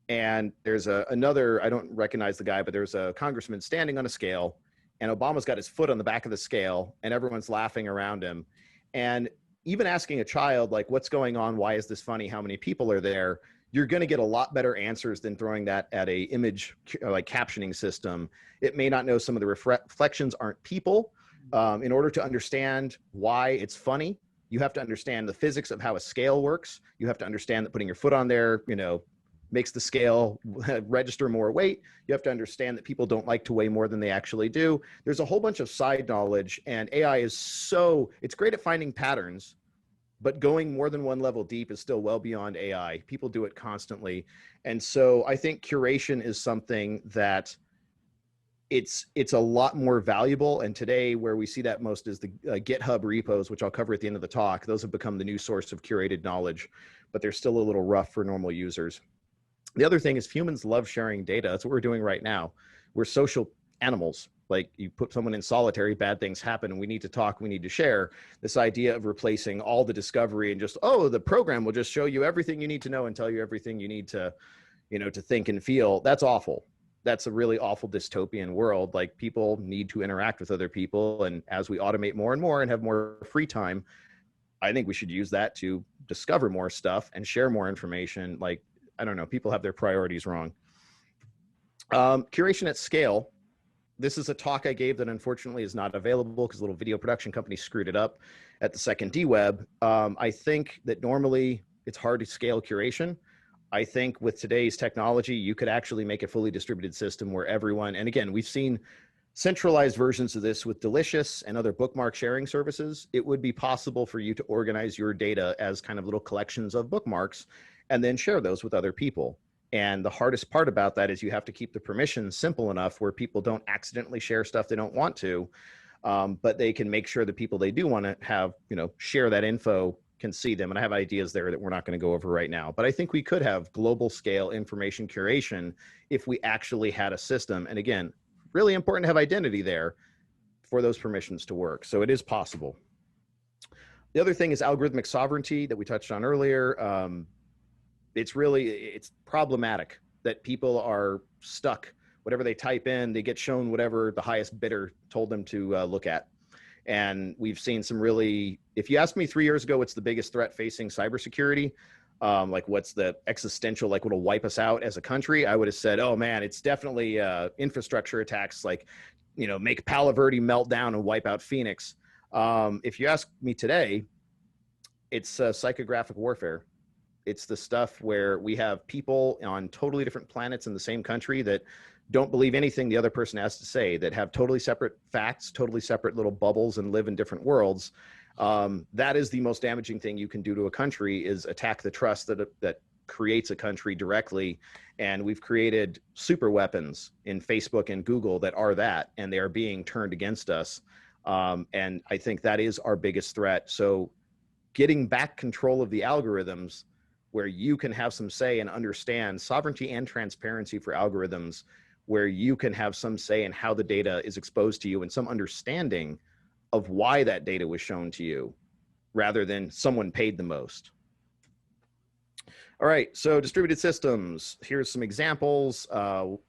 And there's another, I don't recognize the guy, but there's a congressman standing on a scale, and Obama's got his foot on the back of the scale, and everyone's laughing around him. And even asking a child, like, what's going on? Why is this funny? How many people are there? You're going to get a lot better answers than throwing that at a image like captioning system. It may not know some of the reflections aren't people. In order to understand why it's funny, you have to understand the physics of how a scale works. You have to understand that putting your foot on there, makes the scale register more weight. You have to understand that people don't like to weigh more than they actually do. There's a whole bunch of side knowledge, and AI it's great at finding patterns, but going more than one level deep is still well beyond AI. People do it constantly. And so I think curation is something that it's a lot more valuable. And today where we see that most is the GitHub repos, which I'll cover at the end of the talk. Those have become the new source of curated knowledge, but they're still a little rough for normal users. The other thing is humans love sharing data. That's what we're doing right now. We're social animals. Like you put someone in solitary, bad things happen, and we need to talk, we need to share. This idea of replacing all the discovery and just, oh, the program will just show you everything you need to know and tell you everything you need to, you know, to think and feel. That's awful. That's a really awful dystopian world. Like people need to interact with other people. And as we automate more and more and have more free time, I think we should use that to discover more stuff and share more information. Like, I don't know, people have their priorities wrong. Curation at scale. This is a talk I gave that unfortunately is not available because a little video production company screwed it up at the second D-Web. I think that normally it's hard to scale curation. I think with today's technology, you could actually make a fully distributed system where everyone, and again, we've seen centralized versions of this with Delicious and other bookmark sharing services. It would be possible for you to organize your data as kind of little collections of bookmarks and then share those with other people. And the hardest part about that is you have to keep the permissions simple enough where people don't accidentally share stuff they don't want to, but they can make sure the people they do want to have, you know, share that info can see them. And I have ideas there that we're not going to go over right now, but I think we could have global scale information curation if we actually had a system. And again, really important to have identity there for those permissions to work. So it is possible. The other thing is algorithmic sovereignty that we touched on earlier. It's problematic that people are stuck. Whatever they type in, they get shown whatever the highest bidder told them to look at. And we've seen some really, if you asked me 3 years ago, what's the biggest threat facing cybersecurity? Like what's the existential, like what'll wipe us out as a country? I would have said, oh man, it's definitely infrastructure attacks, like, you know, make Palo Verde melt down and wipe out Phoenix. If you ask me today, it's psychographic warfare. It's the stuff where we have people on totally different planets in the same country that don't believe anything the other person has to say, that have totally separate facts, totally separate little bubbles and live in different worlds. That is the most damaging thing you can do to a country, is attack the trust that creates a country directly. And we've created super weapons in Facebook and Google that are that, and they are being turned against us. And I think that is our biggest threat. So getting back control of the algorithms where you can have some say and understand sovereignty and transparency for algorithms, where you can have some say in how the data is exposed to you and some understanding of why that data was shown to you, rather than someone paid the most. All right, so distributed systems. Here's some examples.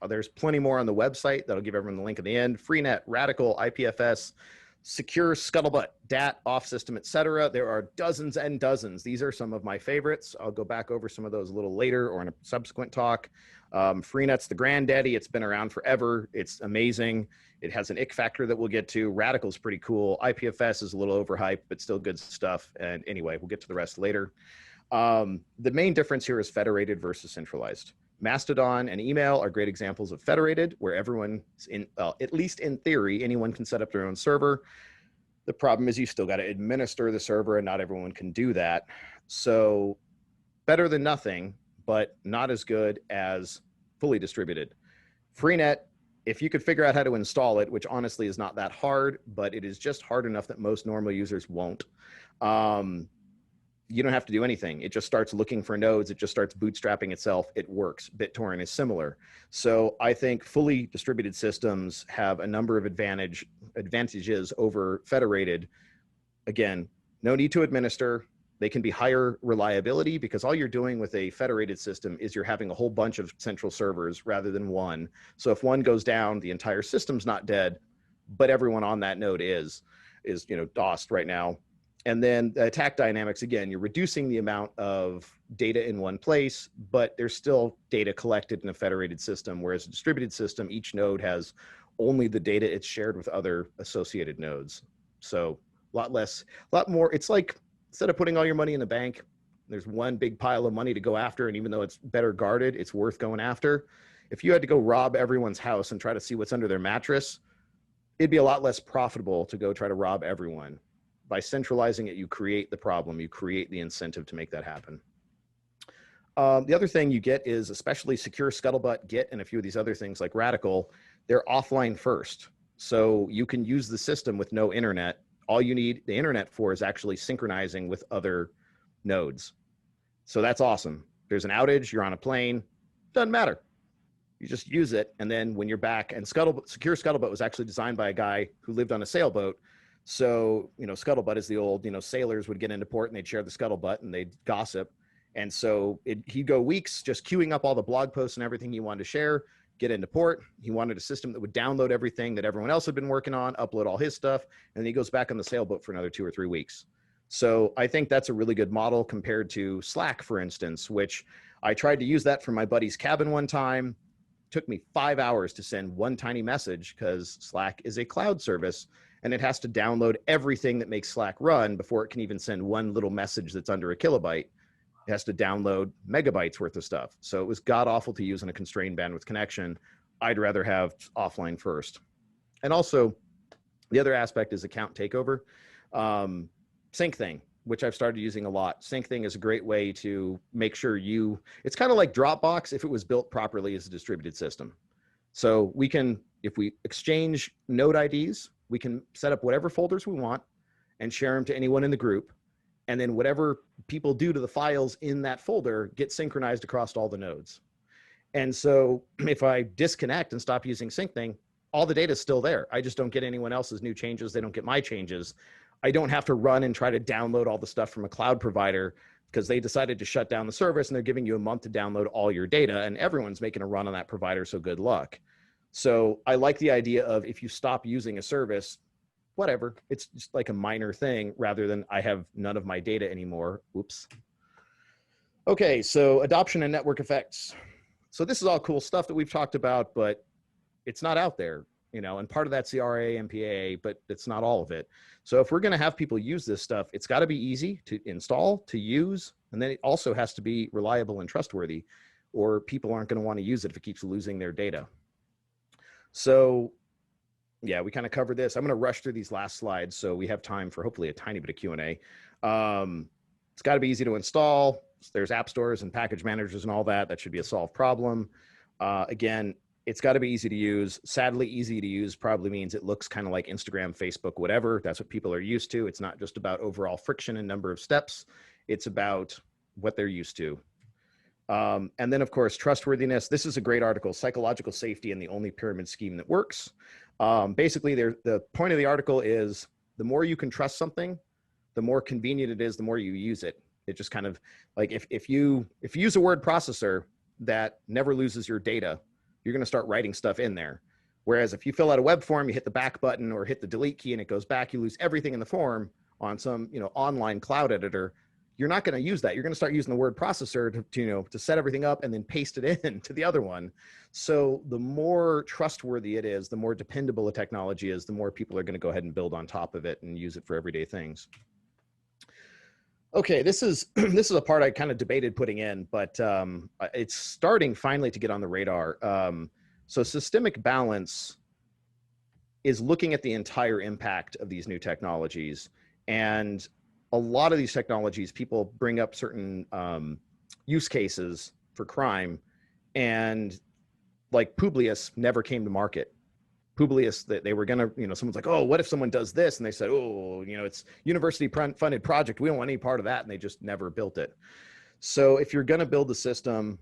There's plenty more on the website. That'll give everyone the link at the end. Freenet, Radical, IPFS, Secure, Scuttlebutt, DAT, Off System, etc. There are dozens and dozens. These are some of my favorites. I'll go back over some of those a little later or in a subsequent talk. Freenet's the granddaddy. It's been around forever. It's amazing. It has an ick factor that we'll get to. Radical's pretty cool. IPFS is a little overhyped, but still good stuff. And anyway, we'll get to the rest later. The main difference here is federated versus centralized. Mastodon and email are great examples of federated, where everyone, at least in theory, anyone can set up their own server. The problem is you still got to administer the server, and not everyone can do that. So better than nothing, but not as good as fully distributed. Freenet, if you could figure out how to install it, which honestly is not that hard, but it is just hard enough that most normal users won't. You don't have to do anything. It just starts looking for nodes. It just starts bootstrapping itself. It works. Bittorrent is similar. So I think fully distributed systems have a number of advantages over federated. Again, no need to administer. They can be higher reliability because all you're doing with a federated system is you're having a whole bunch of central servers rather than one. So if one goes down, the entire system's not dead, but everyone on that node is DOSed right now. And then the attack dynamics, again, you're reducing the amount of data in one place, but there's still data collected in a federated system, whereas a distributed system, each node has only the data it's shared with other associated nodes. So a lot more. It's like, instead of putting all your money in the bank, there's one big pile of money to go after, and even though it's better guarded, it's worth going after. If you had to go rob everyone's house and try to see what's under their mattress, it'd be a lot less profitable to go try to rob everyone. By centralizing it, you create the problem, you create the incentive to make that happen. The other thing you get is, especially Secure, Scuttlebutt, Git, and a few of these other things like Radical, they're offline first. So you can use the system with no internet. All you need the internet for is actually synchronizing with other nodes. So that's awesome. There's an outage, you're on a plane, Doesn't matter. You just use it, and then when you're back, and Secure Scuttlebutt was actually designed by a guy who lived on a sailboat. So, Scuttlebutt is the old, sailors would get into port and they'd share the scuttlebutt and they'd gossip. And so he'd go weeks just queuing up all the blog posts and everything he wanted to share, get into port. He wanted a system that would download everything that everyone else had been working on, upload all his stuff, and then he goes back on the sailboat for another 2 or 3 weeks. So I think that's a really good model compared to Slack, for instance, which I tried to use that for my buddy's cabin one time. Took me 5 hours to send one tiny message because Slack is a cloud service and it has to download everything that makes Slack run before it can even send one little message that's under a kilobyte. It has to download megabytes worth of stuff. So it was god awful to use on a constrained bandwidth connection. I'd rather have offline first. And also the other aspect is account takeover. Sync thing, which I've started using a lot. Sync thing is a great way to make sure it's kind of like Dropbox if it was built properly as a distributed system. So we can, if we exchange node IDs, we can set up whatever folders we want and share them to anyone in the group. And then whatever people do to the files in that folder get synchronized across all the nodes. And so if I disconnect and stop using sync thing, all the data is still there. I just don't get anyone else's new changes. They don't get my changes. I don't have to run and try to download all the stuff from a cloud provider because they decided to shut down the service and they're giving you a month to download all your data and everyone's making a run on that provider, so good luck. So I like the idea of if you stop using a service, whatever, it's just like a minor thing rather than I have none of my data anymore. Oops. Okay, so adoption and network effects. So this is all cool stuff that we've talked about, but it's not out there. And part of that's the RA, MPAA, but it's not all of it. So if we're going to have people use this stuff, it's got to be easy to install, to use, and then it also has to be reliable and trustworthy, or people aren't going to want to use it if it keeps losing their data. So yeah, we kind of covered this. I'm going to rush through these last slides so we have time for hopefully a tiny bit of Q&A. It's got to be easy to install. There's app stores and package managers and all that. That should be a solved problem. Again, it's got to be easy to use. Sadly, easy to use probably means it looks kind of like Instagram, Facebook, whatever. That's what people are used to. It's not just about overall friction and number of steps. It's about what they're used to. And then, of course, trustworthiness. This is a great article, Psychological Safety and the Only Pyramid Scheme That Works. Basically, the point of the article is the more you can trust something, the more convenient it is, the more you use it. It just kind of like if you use a word processor that never loses your data, you're going to start writing stuff in there. Whereas if you fill out a web form, you hit the back button or hit the delete key and it goes back, you lose everything in the form on some, online cloud editor. You're not going to use that. You're going to start using the word processor to set everything up and then paste it in to the other one. So the more trustworthy it is, the more dependable a technology is, the more people are going to go ahead and build on top of it and use it for everyday things. Okay, this is a part I kind of debated putting in, but it's starting finally to get on the radar. So systemic balance is looking at the entire impact of these new technologies. And a lot of these technologies, people bring up certain use cases for crime, and like Publius never came to market. Publius, that they were gonna, someone's like, oh, what if someone does this? And they said, oh, it's university funded project. We don't want any part of that. And they just never built it. So if you're gonna build a system,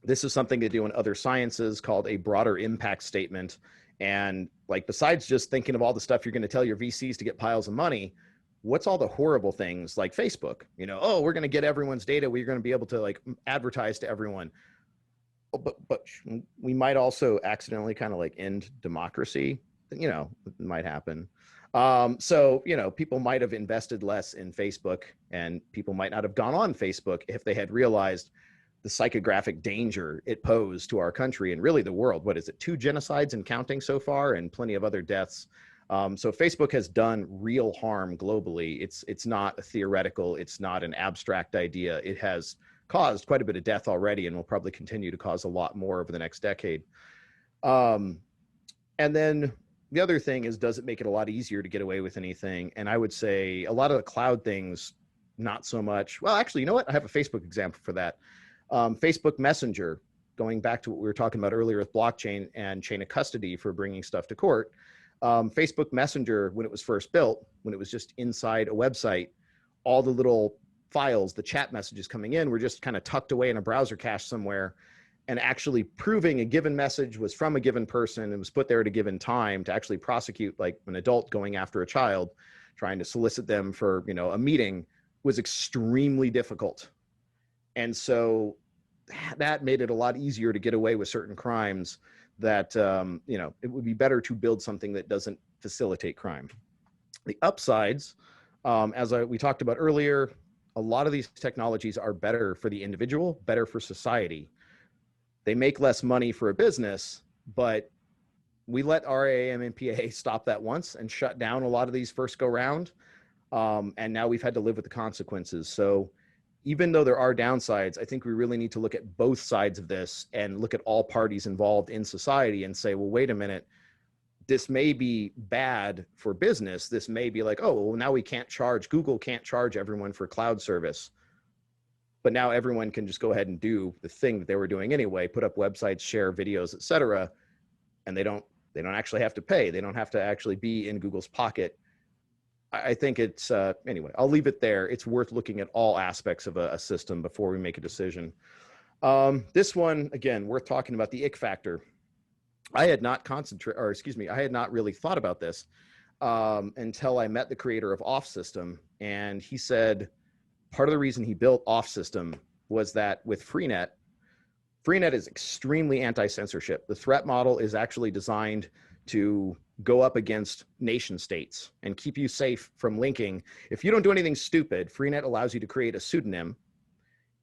this is something they do in other sciences called a broader impact statement. And like, besides just thinking of all the stuff you're gonna tell your VCs to get piles of money, what's all the horrible things like Facebook, oh, we're gonna get everyone's data. We're gonna be able to like advertise to everyone. But we might also accidentally kind of like end democracy. It might happen. So, people might have invested less in Facebook, and people might not have gone on Facebook if they had realized the psychographic danger it posed to our country and really the world. What is it? 2 genocides and counting so far, and plenty of other deaths. So Facebook has done real harm globally. It's not a theoretical, it's not an abstract idea. It has caused quite a bit of death already and will probably continue to cause a lot more over the next decade. And then the other thing is, does it make it a lot easier to get away with anything? And I would say a lot of the cloud things, not so much. Well, actually, you know what? I have a Facebook example for that. Facebook Messenger, going back to what we were talking about earlier with blockchain and chain of custody for bringing stuff to court. Facebook Messenger, when it was first built, when it was just inside a website, all the little files, the chat messages coming in were just kind of tucked away in a browser cache somewhere, and actually proving a given message was from a given person and was put there at a given time to actually prosecute like an adult going after a child, trying to solicit them for, you know, a meeting, was extremely difficult. And so that made it a lot easier to get away with certain crimes that, you know, it would be better to build something that doesn't facilitate crime. The upsides, as we talked about earlier, a lot of these technologies are better for the individual, better for society. They make less money for a business, but we let RAM and PA stop that once and shut down a lot of these first go round. And now we've had to live with the consequences. So even though there are downsides, I think we really need to look at both sides of this and look at all parties involved in society and say, well, wait a minute, this may be bad for business. This may be like, oh, well, now we can't charge, Google can't charge everyone for cloud service. But now everyone can just go ahead and do the thing that they were doing anyway, put up websites, share videos, et cetera, and they don't actually have to pay. They don't have to actually be in Google's pocket. I think it's, anyway, I'll leave it there. It's worth looking at all aspects of a system before we make a decision. This one, again, worth talking about, the ick factor. I had not I had not really thought about this until I met the creator of Off System, and he said part of the reason he built Off System was that with Freenet is extremely anti-censorship. The threat model is actually designed to go up against nation states and keep you safe from linking. If you don't do anything stupid, Freenet allows you to create a pseudonym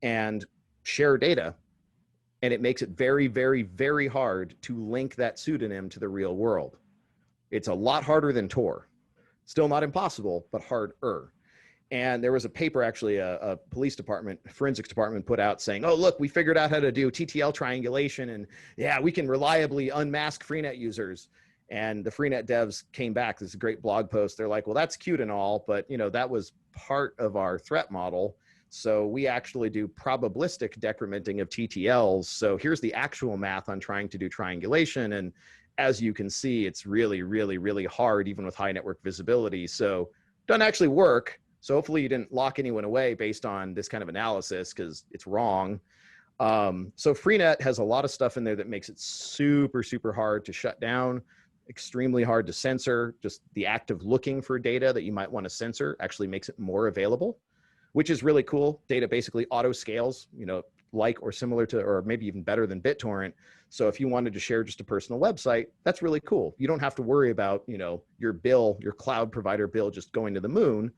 and share data, and it makes it very, very, very hard to link that pseudonym to the real world. It's a lot harder than Tor. Still not impossible, but harder. And there was a paper, actually, a police department, forensics department put out saying, oh, look, we figured out how to do TTL triangulation, and yeah, we can reliably unmask Freenet users. And the Freenet devs came back. This is a great blog post. They're like, well, that's cute and all, but you know, that was part of our threat model. So we actually do probabilistic decrementing of TTLs. So here's the actual math on trying to do triangulation. And as you can see, it's really, really, really hard, even with high network visibility. So it doesn't actually work. So hopefully you didn't lock anyone away based on this kind of analysis, because it's wrong. So Freenet has a lot of stuff in there that makes it super, super hard to shut down, extremely hard to censor. Just the act of looking for data that you might want to censor actually makes it more available, which is really cool. Data basically auto scales, you know, like or similar to, or maybe even better than Bittorrent. So if you wanted to share just a personal website, that's really cool. You don't have to worry about, you know, your bill, your cloud provider bill just going to the moon.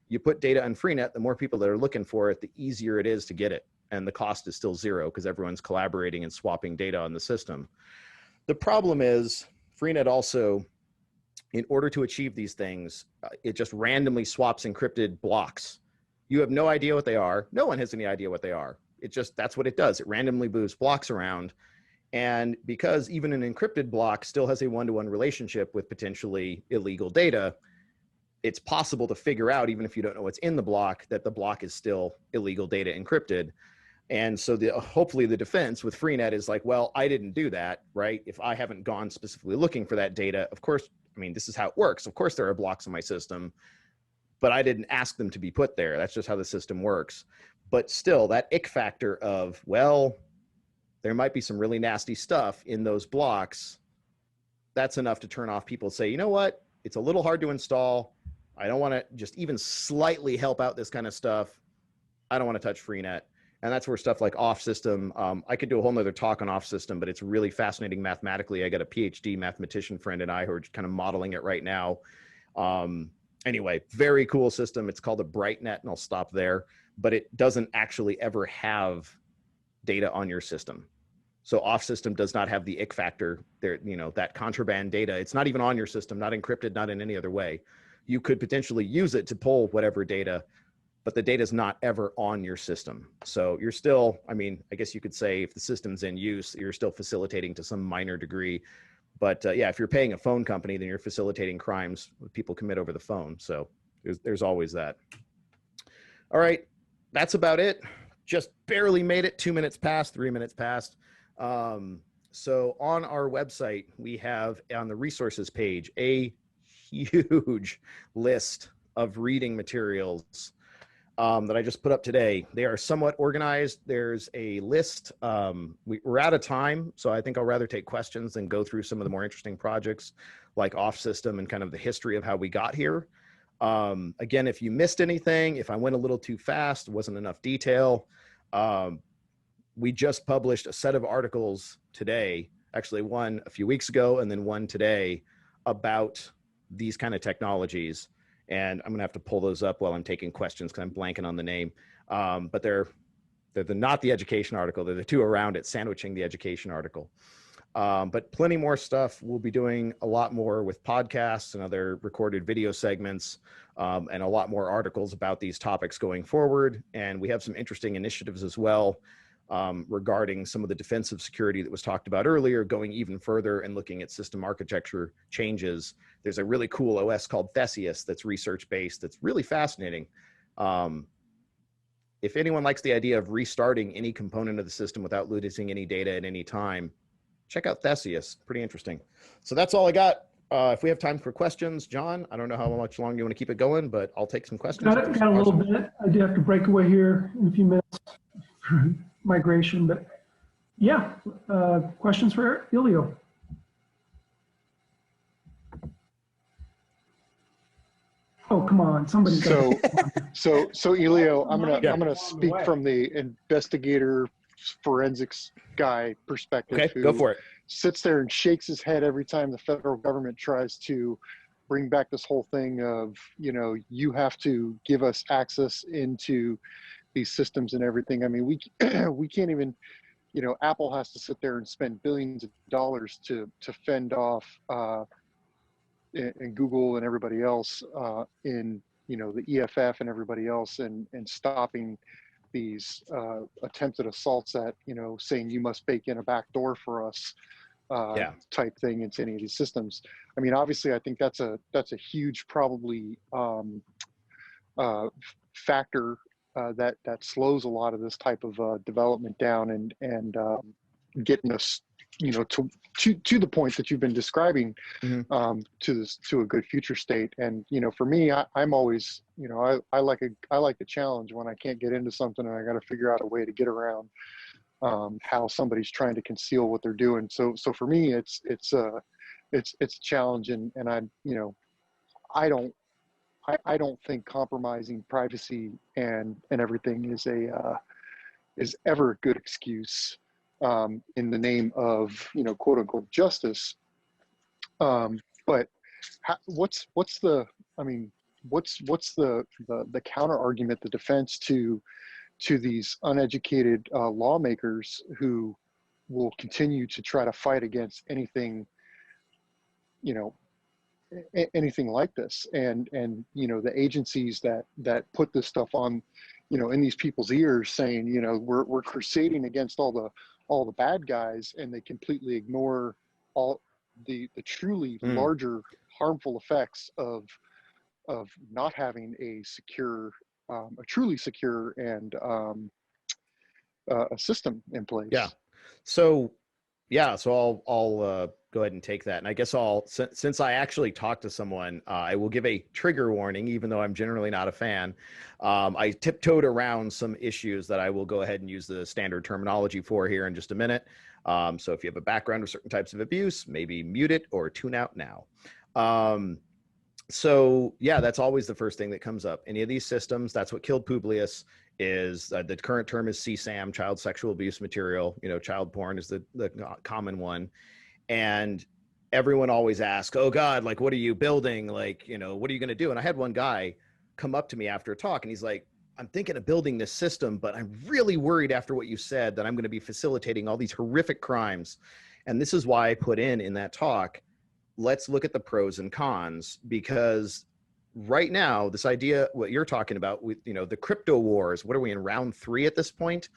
You put data on Freenet, the more people that are looking for it, the easier it is to get it. And the cost is still zero because everyone's collaborating and swapping data on the system. The problem is Freenet also, in order to achieve these things, it just randomly swaps encrypted blocks. You have no idea what they are. No one has any idea what they are. It just, that's what it does. It randomly moves blocks around. And because even an encrypted block still has a one-to-one relationship with potentially illegal data, it's possible to figure out, even if you don't know what's in the block, that the block is still illegal data encrypted. And so hopefully the defense with Freenet is like, well, I didn't do that, right? If I haven't gone specifically looking for that data, of course, I mean, this is how it works. Of course there are blocks in my system, but I didn't ask them to be put there. That's just how the system works. But still, that ick factor of, well, there might be some really nasty stuff in those blocks, that's enough to turn off people, say, you know what? It's a little hard to install. I don't want to just even slightly help out this kind of stuff. I don't want to touch Freenet. And that's where stuff like Off System, I could do a whole nother talk on Off System, but it's really fascinating mathematically. I got a PhD mathematician friend and I who are kind of modeling it right now. Anyway, very cool system. It's called a BrightNet, and I'll stop there. But it doesn't actually ever have data on your system. So Off System does not have the ick factor there, you know, that contraband data. It's not even on your system, not encrypted, not in any other way. You could potentially use it to pull whatever data, but the data is not ever on your system. So you're still, I mean, I guess you could say if the system's in use, you're still facilitating to some minor degree. But yeah, if you're paying a phone company, then you're facilitating crimes people commit over the phone. So there's always that. All right, that's about it. Just barely made it, 2 minutes past, 3 minutes past. So on our website, we have on the resources page, a huge list of reading materials. that I just put up today. They are somewhat organized. There's a list. We're out of time, so I think I'll rather take questions than go through some of the more interesting projects like off system and kind of the history of how we got here. Again, if you missed anything, if I went a little too fast, wasn't enough detail, we just published a set of articles today, actually one a few weeks ago and then one today, about these kind of technologies. And I'm gonna have to pull those up while I'm taking questions because I'm blanking on the name. But they're not the education article, they're the two around it, sandwiching the education article. But plenty more stuff. We'll be doing a lot more with podcasts and other recorded video segments, and a lot more articles about these topics going forward. And we have some interesting initiatives as well, regarding some of the defensive security that was talked about earlier, going even further and looking at system architecture changes. There's a really cool OS called Theseus that's research-based, that's really fascinating. If anyone likes the idea of restarting any component of the system without losing any data at any time, check out Theseus, pretty interesting. So that's all I got. If we have time for questions, John, I don't know how much longer you want to keep it going, but I'll take some questions. Got a little bit. I do have to break away here in a few minutes for migration, but yeah, questions for Elio? Oh, come on, somebody. So Elio, I'm gonna speak from the investigator forensics guy perspective. Okay, go for it. Sits there and shakes his head every time the federal government tries to bring back this whole thing of, you know, you have to give us access into these systems and everything. I mean, we can't even, you know, Apple has to sit there and spend billions of dollars to fend off and Google and everybody else in, you know, the EFF and everybody else, and stopping these attempted assaults at, you know, saying you must bake in a back door for us type thing into any of these systems. I mean, obviously, I think that's a huge probably factor that slows a lot of this type of development down and getting us, you know, to the point that you've been describing, to a good future state. And, you know, for me, I'm always, you know, I like the challenge when I can't get into something and I got to figure out a way to get around how somebody's trying to conceal what they're doing. So for me, it's a challenge, and I, you know, I don't think compromising privacy and everything is ever a good excuse in the name of, you know, quote unquote justice. But what's the counter argument, the defense to these uneducated lawmakers who will continue to try to fight against anything, you know, anything like this, and you know, the agencies that put this stuff on, you know, in these people's ears, saying, you know, we're crusading against all the bad guys, and they completely ignore all the truly larger harmful effects of not having a secure, a truly secure and a system in place. Yeah. So I'll go ahead and take that. And I guess since I actually talked to someone, I will give a trigger warning, even though I'm generally not a fan. I tiptoed around some issues that I will go ahead and use the standard terminology for here in just a minute. So if you have a background of certain types of abuse, maybe mute it or tune out now. So yeah, that's always the first thing that comes up. Any of these systems, that's what killed Publius. Is the current term is CSAM, child sexual abuse material. You know, child porn is the common one. And everyone always asks, oh God, like, what are you building? Like, you know, what are you going to do? And I had one guy come up to me after a talk and he's like, I'm thinking of building this system, but I'm really worried after what you said that I'm going to be facilitating all these horrific crimes. And this is why I put in that talk, let's look at the pros and cons, because right now, this idea, what you're talking about with, you know, the crypto wars, what are we in round 3 at this point?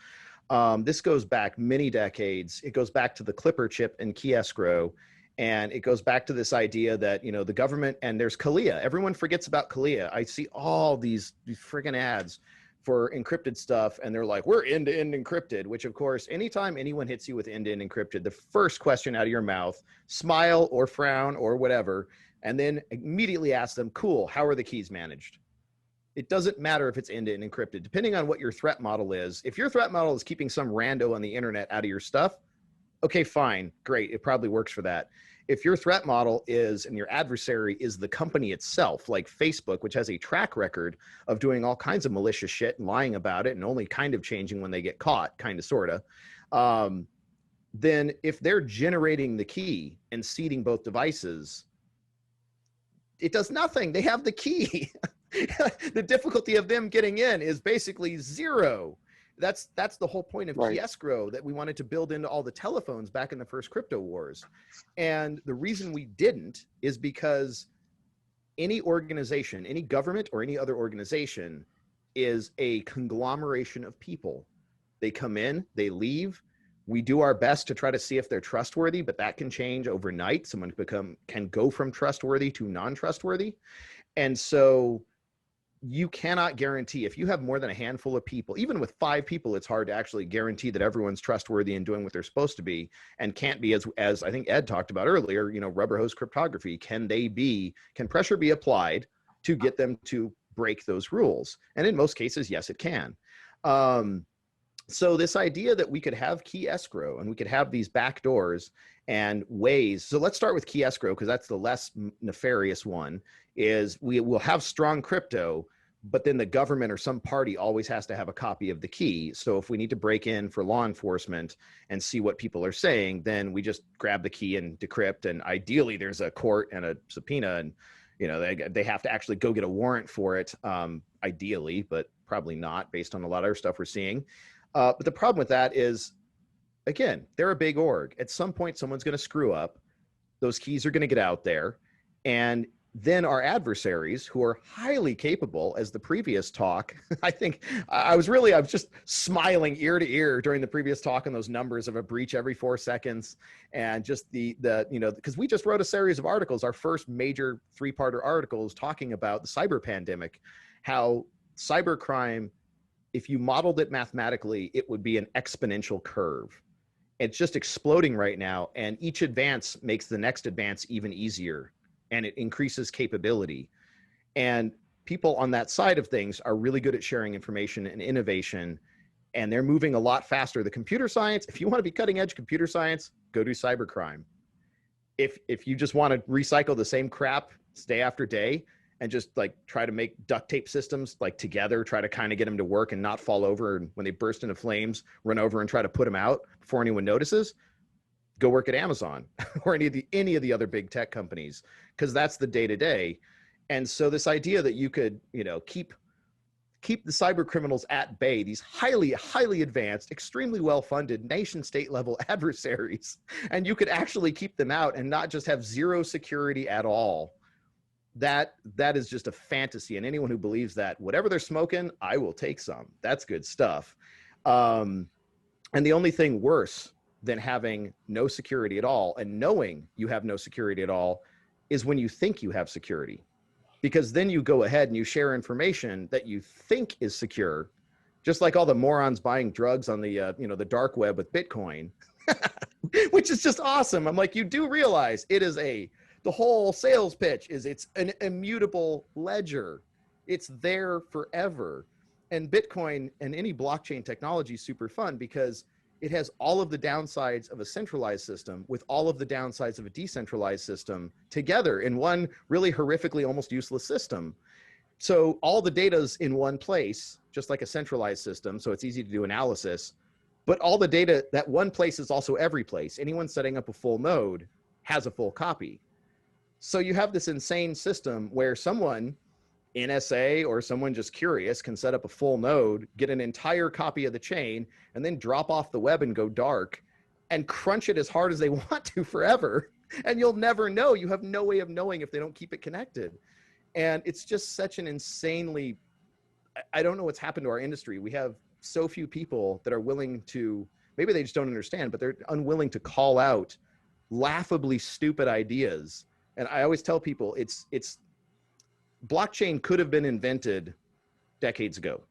This goes back many decades. It goes back to the Clipper chip and key escrow. And it goes back to this idea that, you know, the government, and there's Kalia. Everyone forgets about Kalia. I see all these friggin' ads for encrypted stuff. And they're like, we're end-to-end encrypted, which of course, anytime anyone hits you with end-to-end encrypted, the first question out of your mouth, smile or frown or whatever, and then immediately ask them, cool, how are the keys managed? It doesn't matter if it's end-to-end encrypted, depending on what your threat model is. If your threat model is keeping some rando on the internet out of your stuff, okay, fine, great, it probably works for that. If your threat model is, and your adversary is the company itself, like Facebook, which has a track record of doing all kinds of malicious shit and lying about it and only kind of changing when they get caught, kind of, sort of, then if they're generating the key and seeding both devices, it does nothing. They have the key. The difficulty of them getting in is basically zero. That's the whole point of key escrow that we wanted to build into all the telephones back in the first crypto wars. And the reason we didn't is because any organization, any government or any other organization is a conglomeration of people. They come in, they leave. We do our best to try to see if they're trustworthy, but that can change overnight. Someone can go from trustworthy to non-trustworthy. And so you cannot guarantee, if you have more than a handful of people, even with 5 people, it's hard to actually guarantee that everyone's trustworthy and doing what they're supposed to be, and can't be, as I think Ed talked about earlier, rubber hose cryptography. Can pressure be applied to get them to break those rules? And in most cases, yes, it can. So this idea that we could have key escrow and we could have these back doors and ways. So let's start with key escrow, because that's the less nefarious one. Is we will have strong crypto, but then the government or some party always has to have a copy of the key. So if we need to break in for law enforcement and see what people are saying, then we just grab the key and decrypt. And ideally there's a court and a subpoena, and they have to actually go get a warrant for it, ideally, but probably not based on a lot of other stuff we're seeing. But the problem with that is, again, they're a big org. At some point, someone's going to screw up. Those keys are going to get out there. And then our adversaries, who are highly capable, as the previous talk, I think I was just smiling ear to ear during the previous talk on those numbers of a breach every 4 seconds. And just because we just wrote a series of articles, our first major 3-parter articles talking about the cyber pandemic, how cybercrime, if you modeled it mathematically, it would be an exponential curve. It's just exploding right now, and each advance makes the next advance even easier, and it increases capability. And people on that side of things are really good at sharing information and innovation, and they're moving a lot faster. The computer science, if you want to be cutting edge computer science, go do cybercrime. If you just want to recycle the same crap day after day, and just try to make duct tape systems together, try to kind of get them to work and not fall over, and when they burst into flames, run over and try to put them out before anyone notices, go work at Amazon or any of the other big tech companies, because that's the day-to-day. And so this idea that you could, keep the cyber criminals at bay, these highly, highly advanced, extremely well-funded nation-state level adversaries, and you could actually keep them out and not just have zero security at all, that is just a fantasy. And anyone who believes that, whatever they're smoking, I will take some. That's good stuff. And the only thing worse than having no security at all and knowing you have no security at all is when you think you have security, because then you go ahead and you share information that you think is secure, just like all the morons buying drugs on the the dark web with Bitcoin, which is just awesome. I'm like, you do realize it is the whole sales pitch is it's an immutable ledger. It's there forever. And Bitcoin and any blockchain technology is super fun because it has all of the downsides of a centralized system with all of the downsides of a decentralized system together in one really horrifically almost useless system. So all the data's in one place, just like a centralized system, so it's easy to do analysis. But all the data, that one place is also every place. Anyone setting up a full node has a full copy. So you have this insane system where someone, NSA or someone just curious, can set up a full node, get an entire copy of the chain, and then drop off the web and go dark and crunch it as hard as they want to forever. And you'll never know. You have no way of knowing if they don't keep it connected. And it's just such an insanely, I don't know what's happened to our industry. We have so few people that are willing to, maybe they just don't understand, but they're unwilling to call out laughably stupid ideas. And I always tell people it's blockchain could have been invented decades ago.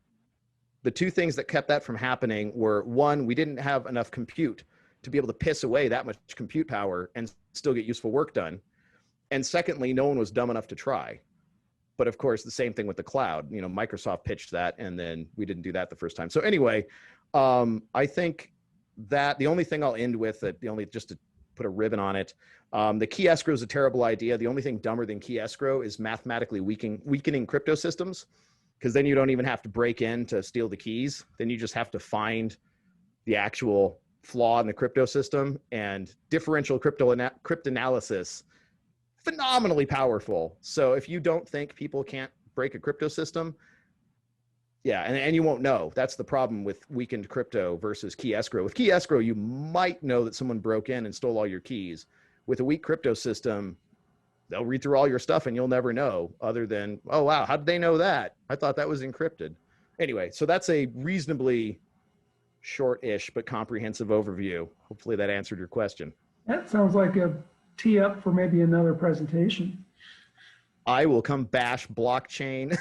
The two things that kept that from happening were, one, we didn't have enough compute to be able to piss away that much compute power and still get useful work done. And secondly, no one was dumb enough to try. But of course, the same thing with the cloud. You know, Microsoft pitched that, and then we didn't do that the first time. So anyway, I think that the only thing I'll end with, just to put a ribbon on it, the key escrow is a terrible idea. The only thing dumber than key escrow is mathematically weakening crypto systems, because then you don't even have to break in to steal the keys. Then you just have to find the actual flaw in the crypto system, and differential cryptanalysis, phenomenally powerful. So if you don't think people can't break a crypto system, yeah, and you won't know. That's the problem with weakened crypto versus key escrow. With key escrow, you might know that someone broke in and stole all your keys. With a weak crypto system, they'll read through all your stuff and you'll never know, other than, oh, wow, how did they know that? I thought that was encrypted. Anyway, so that's a reasonably short-ish but comprehensive overview. Hopefully that answered your question. That sounds like a tee up for maybe another presentation. I will come bash blockchain.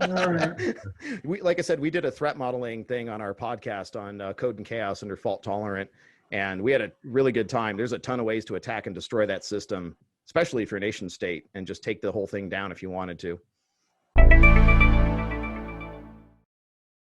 All right. Like I said, we did a threat modeling thing on our podcast on Code and Chaos under fault tolerant, and we had a really good time. There's a ton of ways to attack and destroy that system, especially if you're a nation state, and just take the whole thing down if you wanted to.